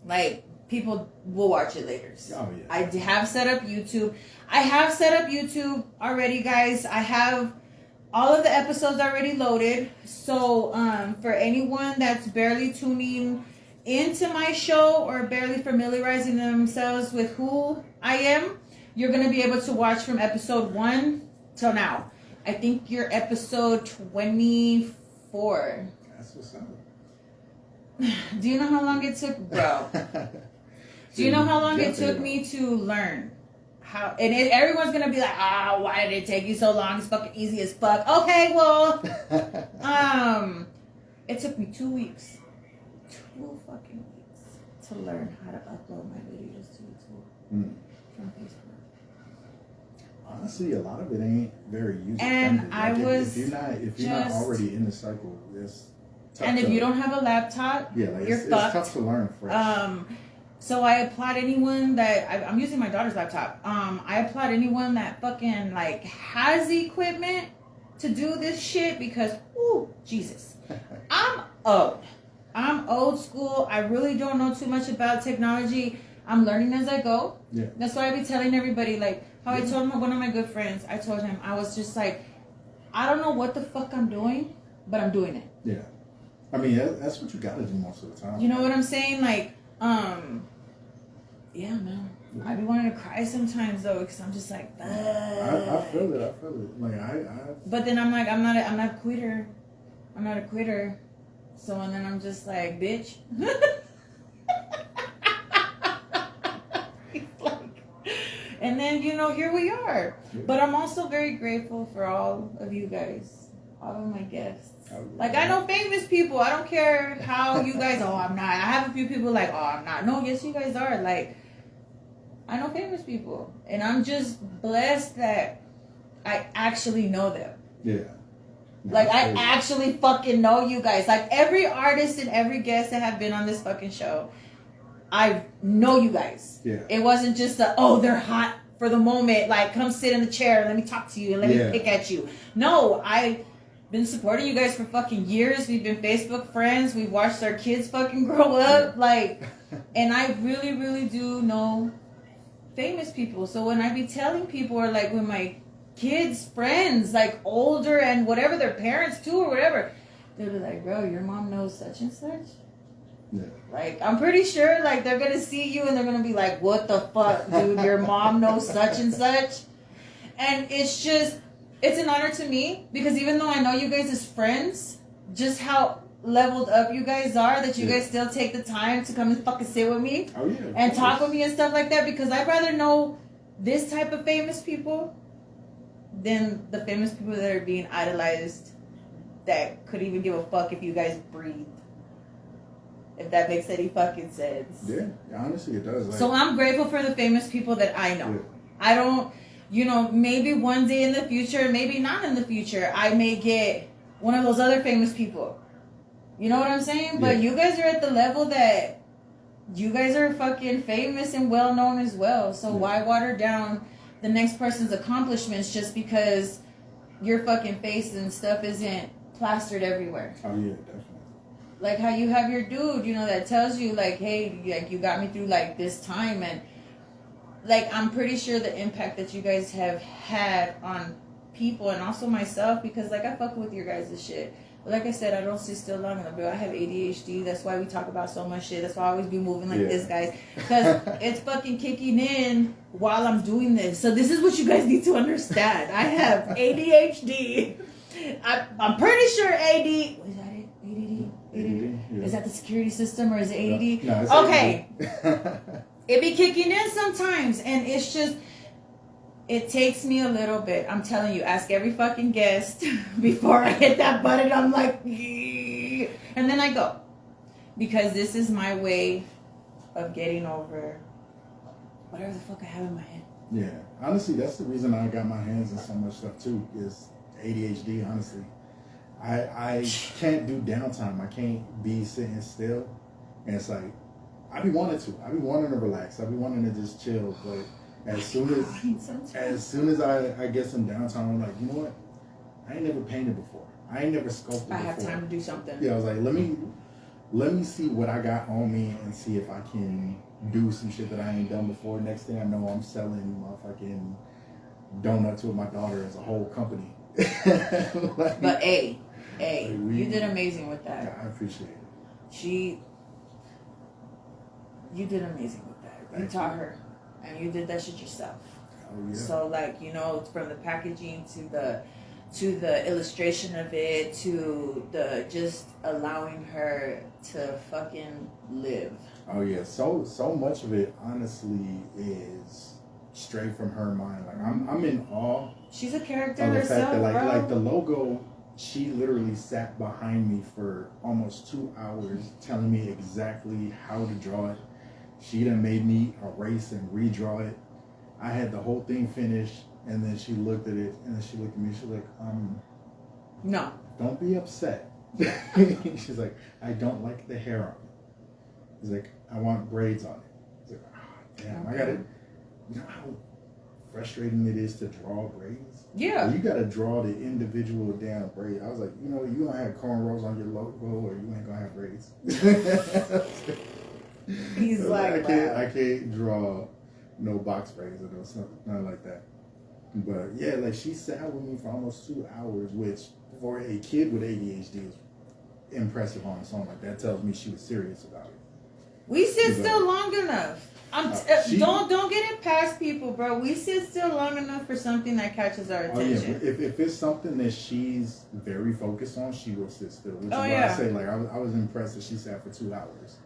like, people will watch it later. Oh, yeah. I have set up YouTube. I have set up YouTube already, guys. I have all of the episodes already loaded. So for anyone that's barely tuning into my show or barely familiarizing themselves with who I am, you're going to be able to watch from episode 1 till now. I think you're episode 24. That's what's up. Do you know how long it took, bro? Do you know how long it took me to learn how? And everyone's gonna be like, why did it take you so long? It's fucking easy as fuck. Okay, well, it took me 2 weeks, 2 fucking weeks to learn how to upload my videos to YouTube from Facebook. Honestly, a lot of it ain't very user friendly. And I was if you're not already in the cycle, it's tough. And if you don't have a laptop, you're it's fucked. tough to learn fresh. So I applaud anyone that I'm using my daughter's laptop. I applaud anyone that fucking like has the equipment to do this shit because, ooh, Jesus, I'm old school. I really don't know too much about technology. I'm learning as I go. Yeah. That's why I be telling everybody, like how I told one of my good friends. I told him, I was just like, I don't know what the fuck I'm doing, but I'm doing it. Yeah. I mean, that's what you gotta do most of the time. You know what I'm saying? Like, yeah, man. I be wanting to cry sometimes though, because I'm just like, I feel it. Like But then I'm like, I'm not a quitter. I'm not a quitter. So and then I'm just like, bitch. And then, you know, here we are. Yeah. But I'm also very grateful for all of you guys, all of my guests. Like, I know famous people. I don't care how you guys, I'm not. I have a few people like, I'm not. No, yes, you guys are. Like, I know famous people. And I'm just blessed that I actually know them. Yeah. Like, I actually fucking know you guys. Like, every artist and every guest that have been on this fucking show, I know you guys. Yeah. It wasn't just they're hot for the moment, like come sit in the chair and let me talk to you and let me pick at you. No, I've been supporting you guys for fucking years. We've been Facebook friends. We've watched our kids fucking grow up. Like, and I really, really do know famous people. So when I be telling people, or like when my kids' friends, like older and whatever, their parents too or whatever, they'll be like, bro, your mom knows such and such. Yeah. Like, I'm pretty sure, like, they're gonna see you and they're gonna be like, what the fuck, dude, your mom knows such and such. And it's just, it's an honor to me, because even though I know you guys as friends, just how leveled up you guys are, that you guys still take the time to come and fucking sit with me and talk with me and stuff like that, because I'd rather know this type of famous people than the famous people that are being idolized that could even give a fuck if you guys breathe. If that makes any fucking sense. Yeah, honestly it does. Like, so I'm grateful for the famous people that I know. Yeah. I don't, maybe one day in the future, maybe not in the future, I may get one of those other famous people. You know what I'm saying? But you guys are at the level that you guys are fucking famous and well known as well. So why water down the next person's accomplishments just because your fucking face and stuff isn't plastered everywhere? Oh yeah, definitely. Like how you have your dude, that tells you like, hey, like you got me through like this time, and like I'm pretty sure the impact that you guys have had on people and also myself, because like I fuck with your guys' shit. But like I said, I don't sit still long enough, bro. I have ADHD. That's why we talk about so much shit. That's why I always be moving like this, guys. Because it's fucking kicking in while I'm doing this. So this is what you guys need to understand. I have ADHD. I'm pretty sure AD... Was that it? ADD? Yeah. Is that the security system or is it ADD? No, it's okay. ADD. It be kicking in sometimes, and it's just... It takes me a little bit. I'm telling you, ask every fucking guest before I hit that button. I'm like, and then I go. Because this is my way of getting over whatever the fuck I have in my head. Yeah. Honestly, that's the reason I got my hands in so much stuff too, is ADHD, honestly. I can't do downtime. I can't be sitting still. And it's like, I be wanting to relax. I be wanting to just chill, but as soon as I get some downtime, I'm like, you know what? I ain't never painted before. I ain't never sculpted before. I have time to do something. Yeah, I was like, let me see what I got on me and see if I can do some shit that I ain't done before. Next thing I know, I'm selling motherfucking donuts with my daughter as a whole company. Like, but hey, you did amazing with that. Yeah, I appreciate it. You did amazing with that. You taught her. And you did that shit yourself. Oh, yeah. So like, from the packaging to the illustration of it, to the just allowing her to fucking live. Oh yeah. So much of it honestly is straight from her mind. Like I'm in awe. She's a character of the herself, fact that bro. like the logo, she literally sat behind me for almost 2 hours telling me exactly how to draw it. She done made me erase and redraw it. I had the whole thing finished, and then she looked at it, and then she looked at me. She's like, no, don't be upset. She's like, I don't like the hair on it. He's like, I want braids on it. He's like, damn, I got it. You know how frustrating it is to draw braids? Yeah. You got to draw the individual damn braid. I was like, you don't have cornrows on your logo, or you ain't gonna have braids. He's like, I can't draw no box braids or nothing like that. But yeah, like she sat with me for almost 2 hours, which for a kid with ADHD is impressive on its own. Like that tells me she was serious about it. We sit still long enough. Don't get it past people, bro. We sit still long enough for something that catches our attention. Oh yeah, if it's something that she's very focused on, she will sit still. Which is why I say like I was impressed that she sat for 2 hours.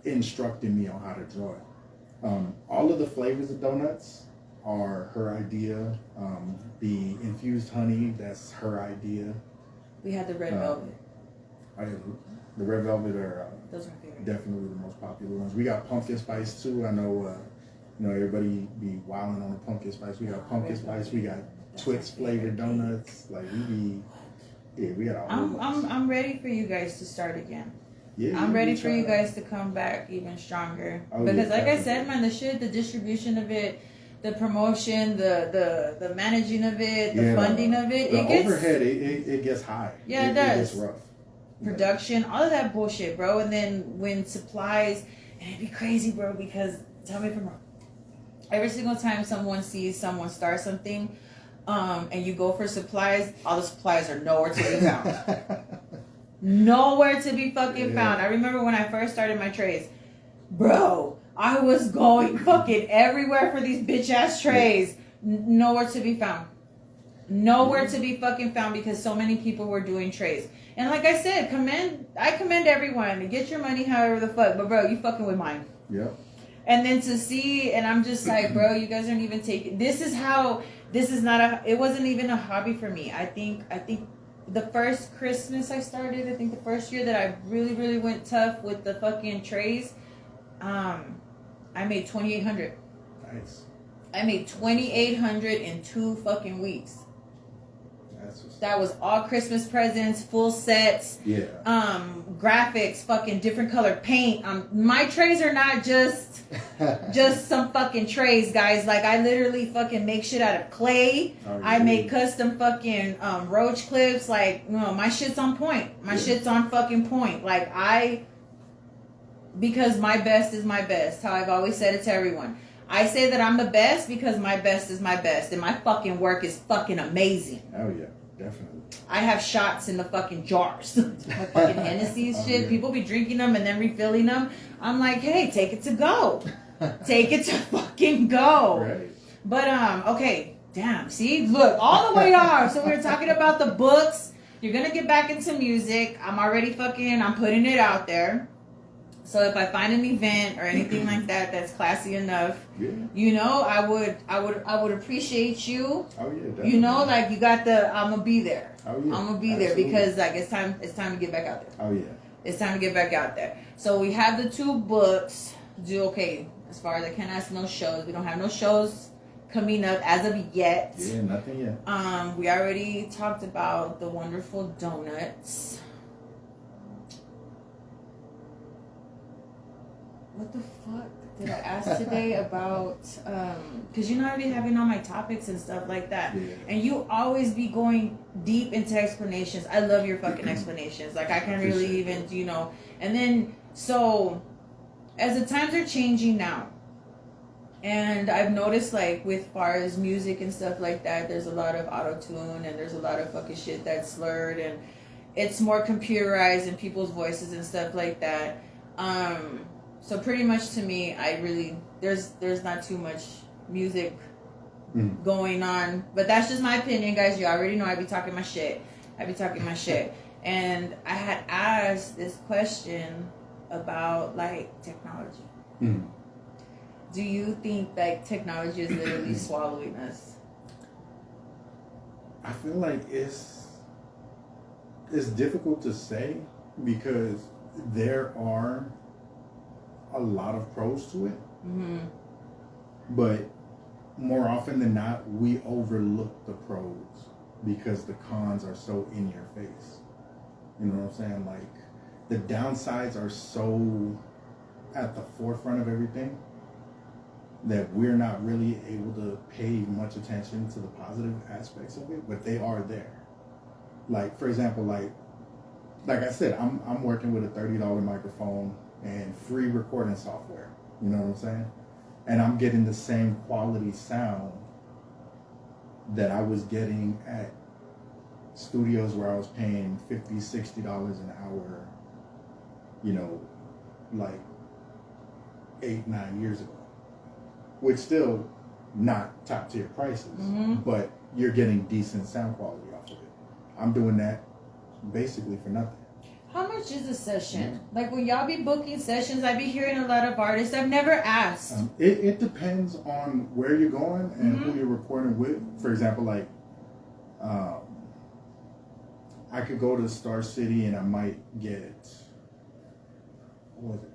Instructing me on how to draw it. All of the flavors of donuts are her idea. The infused honey, that's her idea. We had the red velvet. The red velvet are those are my favorite. Definitely the most popular ones. We got pumpkin spice too. I know everybody be wilding on the pumpkin spice. We got pumpkin spice. We got Twix flavored donuts. Like we got all. I'm ready for you guys to start again. Yeah, I'm ready for you guys to come back even stronger. Because like I said, man, the distribution of it, the promotion, the managing of it, the Yeah, funding of it. The It gets overhead, it gets high. Yeah, it does. It gets rough. Production, all of that bullshit, bro. And then when supplies, and it'd be crazy, bro, because tell me if I'm wrong. Every single time someone sees someone start something, and you go for supplies, all the supplies are nowhere to be found. Nowhere to be fucking found. I remember when I first started my trays, bro, I was going fucking everywhere for these bitch ass trays. Nowhere to be found. Nowhere to be fucking found because so many people were doing trays. And like I said, I commend everyone to get your money however the fuck, but bro, you fucking with mine. Yep. And then to see, and I'm just like, bro, you guys aren't even taking. It wasn't even a hobby for me. I think the first Christmas I started, I think the first year that I really, really went tough with the fucking trays, I made $2,800. Nice. I made $2,800 in 2 fucking weeks. That was all Christmas presents, full sets, graphics, fucking different color paint. My trays are not just some fucking trays, guys. Like I literally fucking make shit out of clay. I make custom fucking roach clips. Like no, my shit's on point. My shit's on fucking point. Like because my best is my best. How I've always said it to everyone. I say that I'm the best because my best is my best, and my fucking work is fucking amazing. Oh yeah. Definitely. I have shots in the fucking jars. My fucking Hennessy shit. Yeah. People be drinking them and then refilling them. I'm like, hey, take it to go. Take it to fucking go. Right. But, okay. Damn. See? Look, all the way off. So we were talking about the books. You're going to get back into music. I'm putting it out there. So if I find an event or anything like that that's classy enough, you know, I would appreciate you. Oh yeah, definitely. You know, like you got I'm gonna be there. Oh yeah, I'm gonna be there because like it's time to get back out there. Oh yeah, it's time to get back out there. So we have the 2 books. As far as I can't ask no shows. We don't have no shows coming up as of yet. Yeah, nothing yet. We already talked about the wonderful donuts. What the fuck did I ask today about? Because you're not already having all my topics and stuff like that. Yeah. And you always be going deep into explanations. I love your fucking explanations. Like, I can't really even, you know. And then, so, as the times are changing now, and I've noticed, like, with far as music and stuff like that, there's a lot of auto-tune and there's a lot of fucking shit that's slurred and it's more computerized in people's voices and stuff like that. So pretty much to me, there's not too much music going on. But that's just my opinion, guys. You already know I be talking my shit. And I had asked this question about, like, technology. Do you think, like, technology is literally swallowing us? I feel like it's difficult to say because there are a lot of pros to it, but more often than not, we overlook the pros because the cons are so in your face. You know what I'm saying? Like, the downsides are so at the forefront of everything that we're not really able to pay much attention to the positive aspects of it, but they are there. Like, for example, like I said, I'm working with a $30 microphone and free recording software. You know what I'm saying? And I'm getting the same quality sound that I was getting at studios where I was paying $50, $60 an hour, you know, like 8-9 years ago. Which still not top tier prices, but you're getting decent sound quality off of it. I'm doing that basically for nothing. How much is a session? Like, when y'all be booking sessions, I be hearing a lot of artists. I've never asked. It depends on where you're going and who you're recording with. For example, like, I could go to Star City and I might get, what was it,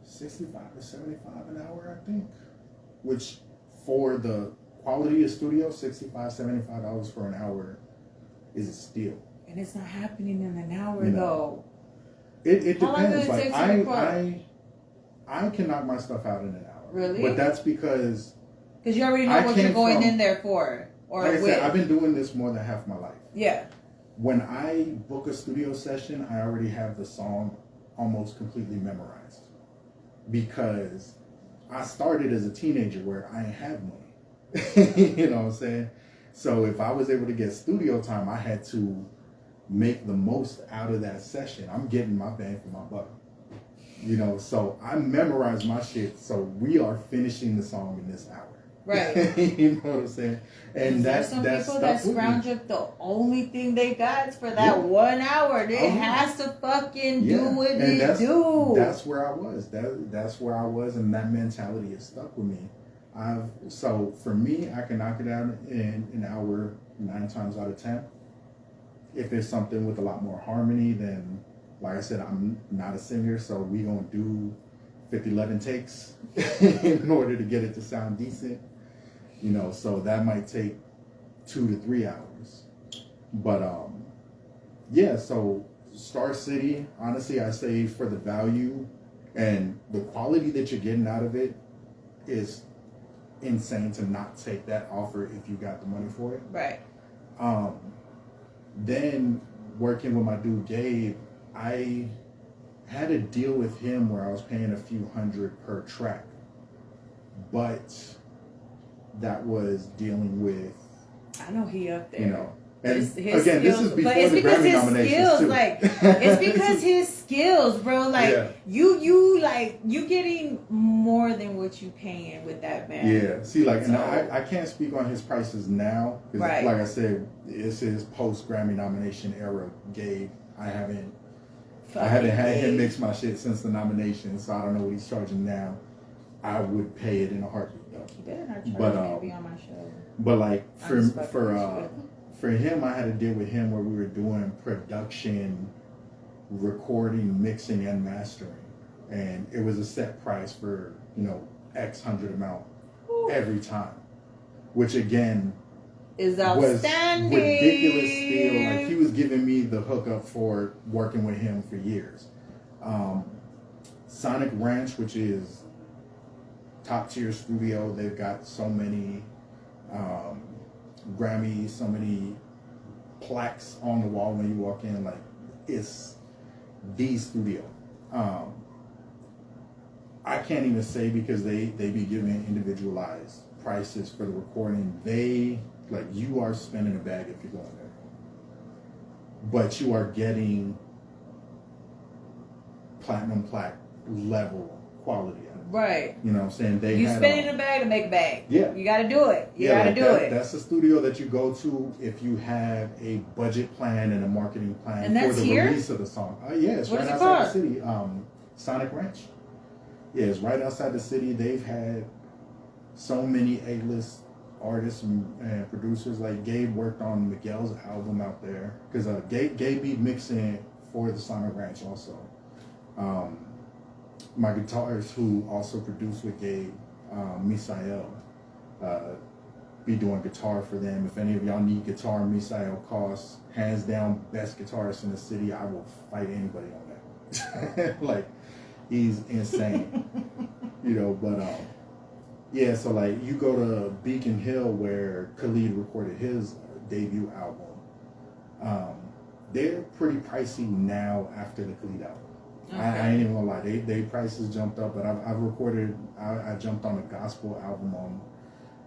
65 to 75 an hour, I think. Which, for the quality of studio, $65, $75 for an hour is a steal. And it's not happening in an hour, though. It How long depends. does it take Like, to record? I can knock my stuff out in an hour. Really? But that's because Because you already know what you're going in there for. Or like I with. said, I've been doing this more than half my life. Yeah. When I book a studio session, I already have the song almost completely memorized. Because I started as a teenager where I ain't have money. You know what I'm saying? So if I was able to get studio time, I had to make the most out of that session. I'm getting my bang for my buck. You know, so I memorized my shit. So we are finishing the song in this hour. Right. You know what I'm saying? And there's some people that scrounge up the only thing they got for that 1 hour. They has to fucking do what they do. That's where I was. That's where I was, and that mentality has stuck with me. So for me, I can knock it out in an hour 9 times out of 10. If it's something with a lot more harmony, then like I said, I'm not a singer, so we gonna do 11 takes in order to get it to sound decent. You know, so that might take 2 to 3 hours. But so Star City, honestly, I say for the value and the quality that you're getting out of it is insane to not take that offer if you got the money for it. Right. Then working with my dude Gabe, I had a deal with him where I was paying a few hundred per track, but that was dealing with, I know he up there. You know, and his again, skills, this is before the Grammy nominations skills, too. like, it's because his skills, bro. Like you getting more than what you paying with that man. Yeah. See, like, and I can't speak on his prices now because, right. like I said, it's his post Grammy nomination era. Gabe, I haven't had him mix my shit since the nomination, so I don't know what he's charging now. I would pay it in a heartbeat though. You better not charge me to be on my show. But like for him, I had a deal with him where we were doing production, recording, mixing, and mastering, and it was a set price for X hundred amount every time, which again is outstanding. Was ridiculous still. Like he was giving me the hookup for working with him for years. Sonic Ranch, which is top tier studio, they've got so many Grammys, so many plaques on the wall when you walk in. Like it's the studio. I can't even say because they be giving individualized prices for the recording. You are spending a bag if you're going there, but you are getting platinum plaque level quality out of it. Right. You know what I'm saying? You spending a bag to make a bag. Yeah. You got to do it. You got to do it. That's the studio that you go to if you have a budget plan and a marketing plan and for the here? release of the song. It's what right outside the city. Sonic Ranch. Yeah, it's right outside the city. They've had so many A-list artists and producers. Like Gabe worked on Miguel's album out there because Gabe be mixing for the Sonic Ranch also. My guitarist who also produced with Gabe, Misael, be doing guitar for them. If any of y'all need guitar, Misael costs hands down best guitarist in the city. I will fight anybody on that. Like he's insane, but so like you go to Beacon Hill where Khalid recorded his debut album. They're pretty pricey now after the Khalid album. Okay. I ain't even gonna lie, they prices jumped up, but I've recorded. I jumped on a gospel album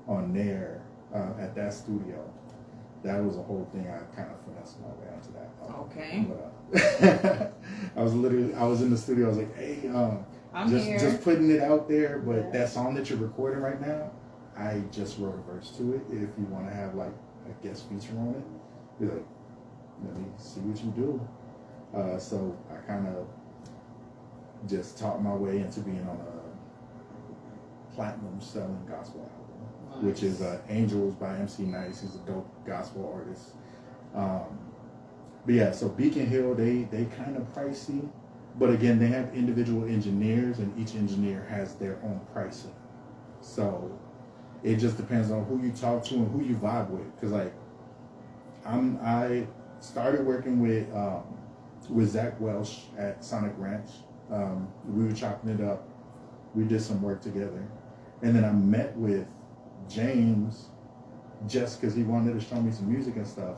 on there at that studio. That was a whole thing. I kind of finessed my way onto that. Okay. But, I was in the studio. I was like, hey, I'm here. Just putting it out there. But that song that you're recording right now, I just wrote a verse to it. If you want to have like a guest feature on it, be like, let me see what you do. So I kind of just taught my way into being on a platinum selling gospel album, which is Angels by MC Nice. He's a dope gospel artist. But yeah, so Beacon Hill, they kind of pricey, but again, they have individual engineers, and each engineer has their own pricing. So it just depends on who you talk to and who you vibe with. Cause like I started working with Zach Welsh at Sonic Ranch. We were chopping it up. We did some work together. And then I met with James just because he wanted to show me some music and stuff.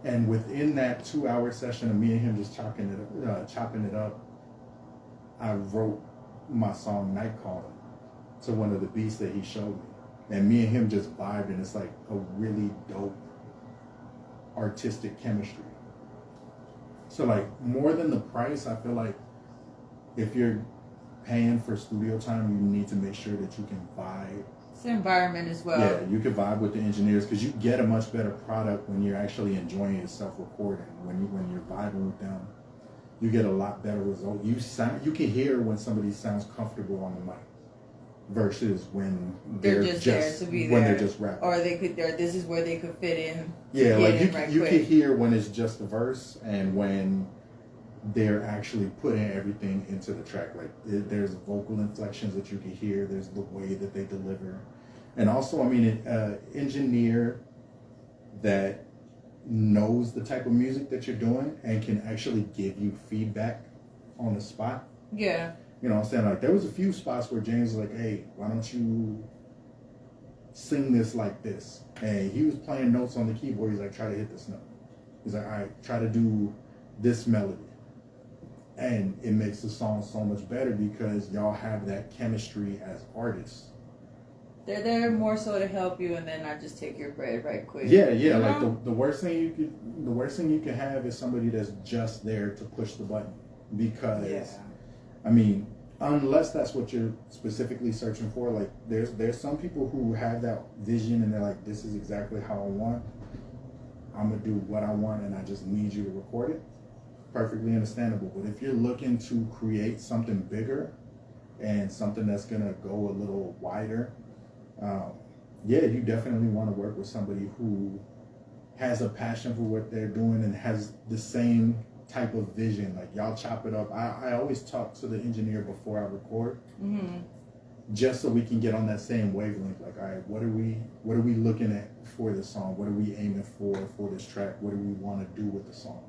And within that 2-hour session of me and him just chopping it up, I wrote my song Night Calling to one of the beats that he showed me. And me and him just vibed, and it's like a really dope artistic chemistry. So like more than the price, I feel like if you're paying for studio time, you need to make sure that you can vibe. It's the environment as well. Yeah, you can vibe with the engineers because you get a much better product when you're actually enjoying yourself recording. When you're vibing with them, you get a lot better result. You can hear when somebody sounds comfortable on the mic versus when they're just there to be when there, they're just rapping. or this is where they could fit in. Yeah, like you can hear when it's just a verse and when they're actually putting everything into the track. Like there's vocal inflections that you can hear. There's the way that they deliver, and also, I mean, an engineer that knows the type of music that you're doing and can actually give you feedback on the spot. Yeah. You know what I'm saying? Like, there was a few spots where James was like, hey, why don't you sing this like this? And he was playing notes on the keyboard. He's like, try to hit this note. He's like, all right, try to do this melody. And it makes the song so much better because y'all have that chemistry as artists. They're there more so to help you and then not just take your bread right quick. Yeah, yeah. Like the worst thing you could have is somebody that's just there to push the button. Because I mean, unless that's what you're specifically searching for, like there's some people who have that vision and they're like, this is exactly how I want. I'm gonna do what I want and I just need you to record it. Perfectly understandable. But if you're looking to create something bigger and something that's gonna go a little wider, yeah, you definitely want to work with somebody who has a passion for what they're doing and has the same type of vision. Like, y'all chop it up. I always talk to the engineer before I record, just so we can get on that same wavelength. Like, all right, what are we looking at for this song? What are we aiming for this track? What do we want to do with the song?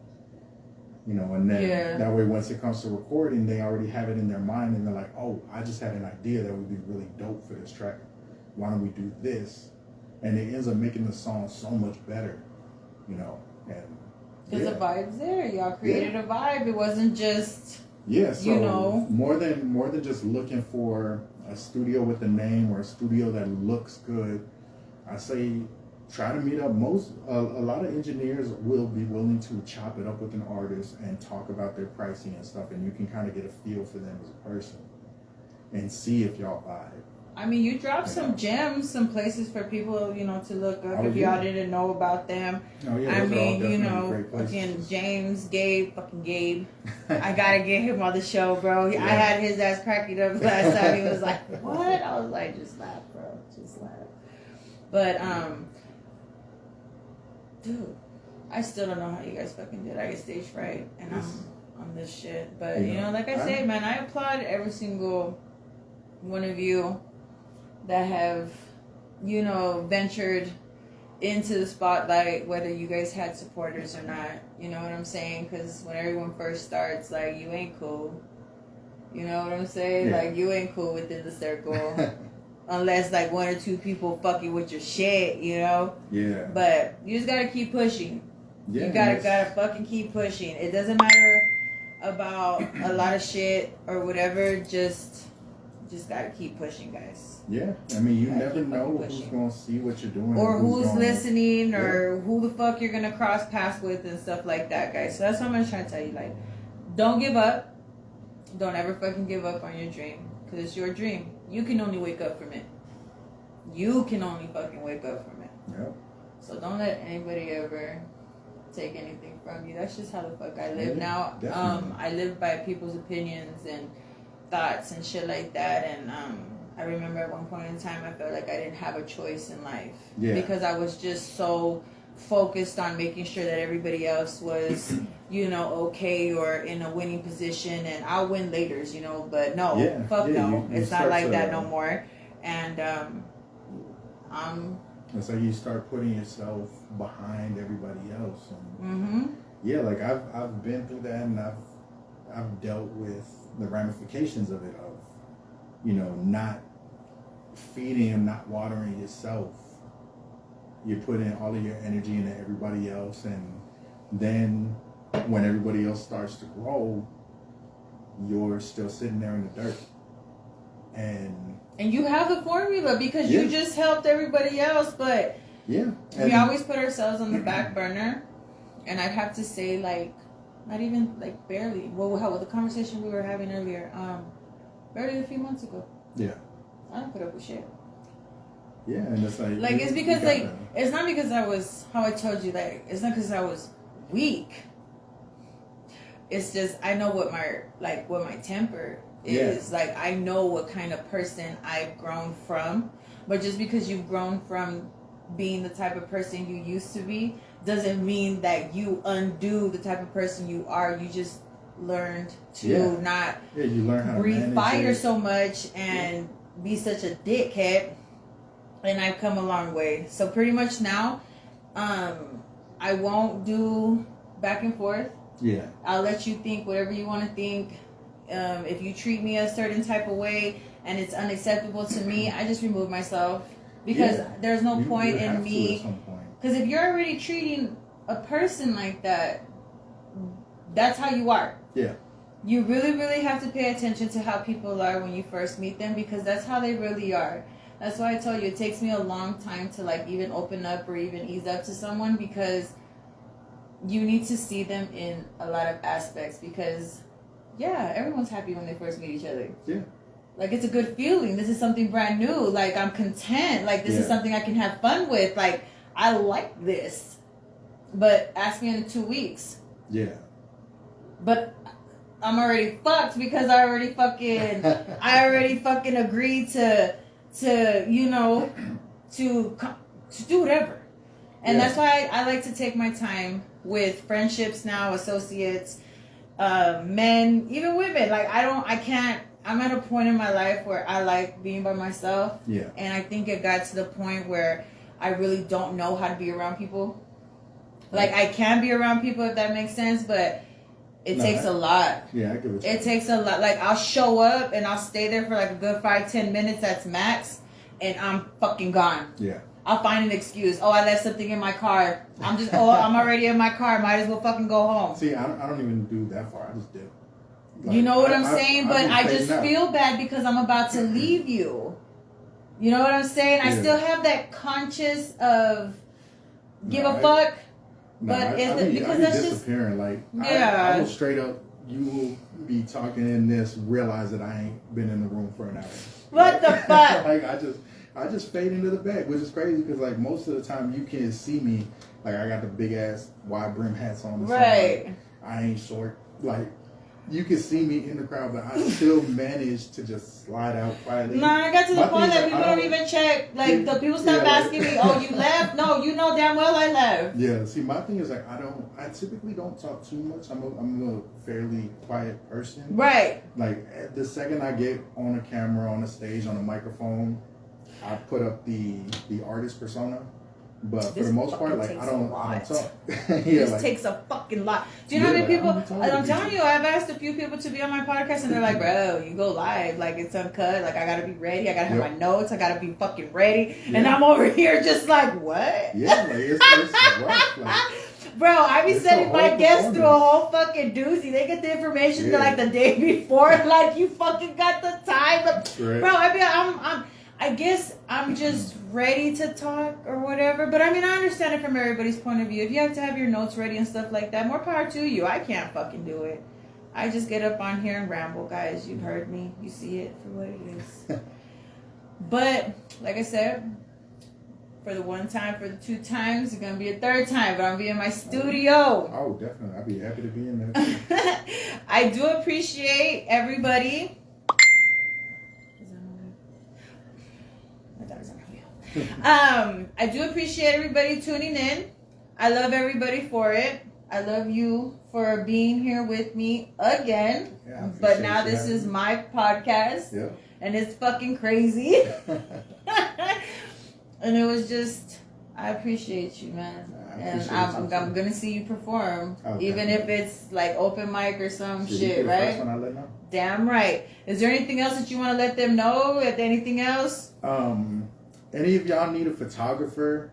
You know, and then that way, once it comes to recording, they already have it in their mind, and they're like, oh, I just had an idea that would be really dope for this track. Why don't we do this? And it ends up making the song so much better, you know. And because the vibe's there, y'all created a vibe. It wasn't just so more than just looking for a studio with a name or a studio that looks good. I say try to meet up. A lot of engineers will be willing to chop it up with an artist and talk about their pricing and stuff, and you can kind of get a feel for them as a person and see if y'all vibe. I mean, you dropped some gems, some places for people, you know, to look up if y'all didn't know about them. Oh, yeah, I mean, you know, fucking Gabe. I gotta get him on the show, bro. I had his ass cracking up last time. He was like, what? I was like, just laugh, bro. Just laugh. But, dude, I still don't know how you guys fucking did. I get stage fright and I'm on this shit. But, you know, like I say, man, I applaud every single one of you that have, you know, ventured into the spotlight, whether you guys had supporters or not. You know what I'm saying? Because when everyone first starts, like, you ain't cool. You know what I'm saying? Yeah. Like, you ain't cool within the circle. Unless, like, one or two people fucking with your shit, you know? Yeah. But you just gotta keep pushing. Yeah, You gotta fucking keep pushing. It doesn't matter about a lot of shit or whatever, just gotta keep pushing, guys. Yeah, I mean, you never know who's gonna see what you're doing, or who's listening, or who the fuck you're gonna cross paths with and stuff like that, guys. So that's what I'm gonna try to tell you. Like, don't give up. Don't ever fucking give up on your dream, because it's your dream. You can only wake up from it. You can only fucking wake up from it. Yep. So don't let anybody ever take anything from you. That's just how the fuck I live now. Definitely. I live by people's opinions and thoughts and shit like that, and I remember at one point in time I felt like I didn't have a choice in life because I was just so focused on making sure that everybody else was, you know, okay or in a winning position, and I'll win later, you know, but no, no, it's not like that no more. And it's like you start putting yourself behind everybody else, and like I've been through that, and I've dealt with the ramifications of it, of, you know, not feeding and not watering yourself, you're putting all of your energy into everybody else, and then when everybody else starts to grow, you're still sitting there in the dirt. And you have the formula because you just helped everybody else, but we always put ourselves on the back burner. And I'd have to say, like, not even, like, barely. Well, how the conversation we were having earlier, barely a few months ago. Yeah. I don't put up with shit. Yeah, and it's like... Like, it's because, like, it's not because I was, how I told you, like, it's not because I was weak. It's just, I know what my temper is. Like, I know what kind of person I've grown from. But just because you've grown from being the type of person you used to be doesn't mean that you undo the type of person you are. You just learned to not you learn how breathe to fire it. so much and be such a dickhead. And I've come a long way. So pretty much now, I won't do back and forth. Yeah. I'll let you think whatever you want to think. If you treat me a certain type of way and it's unacceptable to me, I just remove myself. Because there's no point in me. Because if you're already treating a person like that, that's how you are. Yeah. You really, really have to pay attention to how people are when you first meet them, because that's how they really are. That's why I told you it takes me a long time to like even open up or even ease up to someone, because you need to see them in a lot of aspects. Because everyone's happy when they first meet each other. Yeah. Like, it's a good feeling. This is something brand new. Like, I'm content. Like, this is something I can have fun with. Like, I like this. But ask me in 2 weeks. Yeah. But I'm already fucked because I already fucking agreed to you know, to do whatever. And that's why I like to take my time with friendships now, associates, men, even women. Like, I'm at a point in my life where I like being by myself. Yeah. And I think it got to the point where I really don't know how to be around people. Like, I can be around people, if that makes sense, but it takes a lot. Yeah, I get what it takes a lot. Like, I'll show up and I'll stay there for like a good 5-10 minutes, that's max, and I'm fucking gone. Yeah. I'll find an excuse. Oh, I left something in my car. I'm already in my car. Might as well fucking go home. See, I don't even do that far. I just dip. Like, you know what I'm saying? But I just feel bad because I'm about to leave you. You know what I'm saying? I still have that conscious of give a fuck. But because that's just disappearing. Like, I will straight up, you will be talking in this, realize that I ain't been in the room for an hour. What the fuck? Like, I just fade into the bag, which is crazy because like most of the time you can't see me. Like, I got the big ass wide brim hats on. Right. I ain't short. Like, you can see me in the crowd, but I still manage to just slide out quietly. No, I got to the point that people don't even check. Like, the people stop asking me, "Oh, you left?" No, you know damn well I left. Yeah. See, my thing is like I typically don't talk too much. I'm a fairly quiet person. Right. Like, the second I get on a camera, on a stage, on a microphone, I put up the artist persona. But for the most part, like, I don't talk. This takes a fucking lot. Do you know how many people? I'm telling you, I've asked a few people to be on my podcast, and they're like, "Bro, you go live, like it's uncut. Like, I gotta be ready. I gotta have my notes. I gotta be fucking ready." And I'm over here just like, "What?" Yeah, like it's rough. Like, bro, I be sending my guests through a whole fucking doozy. They get the information like the day before. Like, you fucking got the time, bro. I guess I'm just ready to talk or whatever. But I mean, I understand it from everybody's point of view. If you have to have your notes ready and stuff like that, more power to you. I can't fucking do it. I just get up on here and ramble, guys. You've heard me. You see it for what it is. But, like I said, for the one time, for the 2 times, it's going to be a 3rd time. But I'm be in my studio. Oh, definitely. I'd be happy to be in there. I do appreciate everybody. I do appreciate everybody tuning in. I love everybody for it. I love you for being here with me again. Yeah, but now this is my podcast. Yeah. And it's fucking crazy. And it was just, I appreciate you, man. And I'm gonna see you perform, Okay. even if it's like open mic or some shit, First right? one I let know. Damn right. Is there anything else that you want to let them know? If anything else? Any of y'all need a photographer?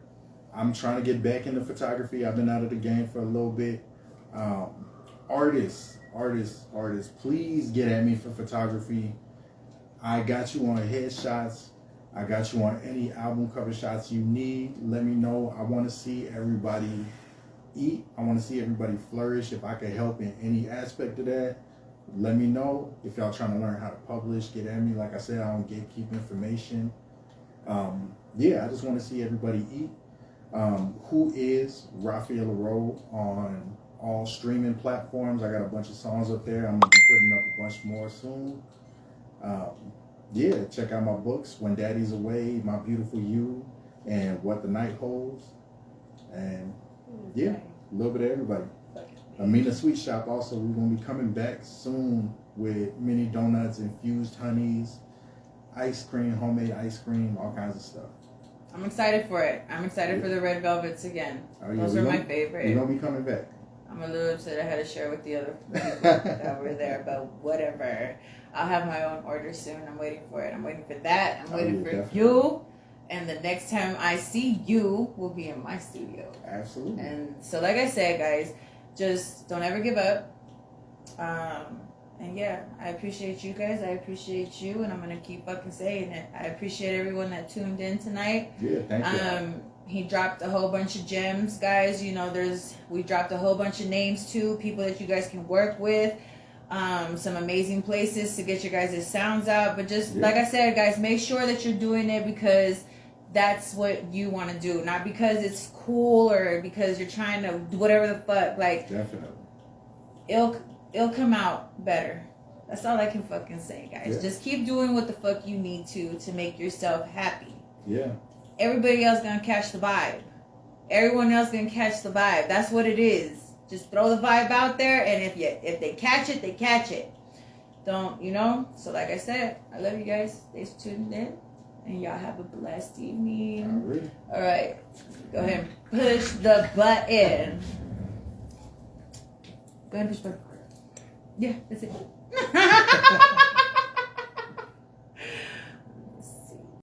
I'm trying to get back into photography. I've been out of the game for a little bit. Artists, please get at me for photography. I got you on headshots. I got you on any album cover shots you need. Let me know. I want to see everybody eat. I want to see everybody flourish. If I can help in any aspect of that, let me know. If y'all trying to learn how to publish, get at me. Like I said, I don't gatekeep information. I just want to see everybody eat. Who is Raphael Rowe on all streaming platforms? I got a bunch of songs up there. I'm gonna be putting up a bunch more soon. Check out my books, When Daddy's Away, My Beautiful You, and What the Night Holds. And a little bit of everybody. Amina Sweet Shop also, we're gonna be coming back soon with mini donuts, infused honeys, ice cream, homemade ice cream, all kinds of stuff. I'm excited for it. I'm excited for the red velvets again. Those are my favorite. You're gonna be coming back. I'm a little upset I had to share with the other people that were there, but whatever. I'll have my own order soon. I'm waiting for it. I'm waiting for that. I'm waiting for definitely. you. And the next time I see you will be in my studio. Absolutely. And so, like I said, guys, just don't ever give up. I appreciate you guys. I appreciate you, and I'm gonna keep fucking saying it. I appreciate everyone that tuned in tonight. Yeah, thank you. He dropped a whole bunch of gems, guys. You know, we dropped a whole bunch of names too, people that you guys can work with. Some amazing places to get your guys' sounds out. But just like I said, guys, make sure that you're doing it because that's what you want to do, not because it's cool or because you're trying to do whatever the fuck. Like, definitely, it'll come out better. That's all I can fucking say, guys. Yeah. Just keep doing what the fuck you need to make yourself happy. Yeah. Everybody else gonna catch the vibe. Everyone else gonna catch the vibe. That's what it is. Just throw the vibe out there, and if they catch it, they catch it. Don't, So like I said, I love you guys. Thanks for tuning in, and y'all have a blessed evening. All right. Go ahead and push the button. Go ahead and push the button. Yeah, that's it.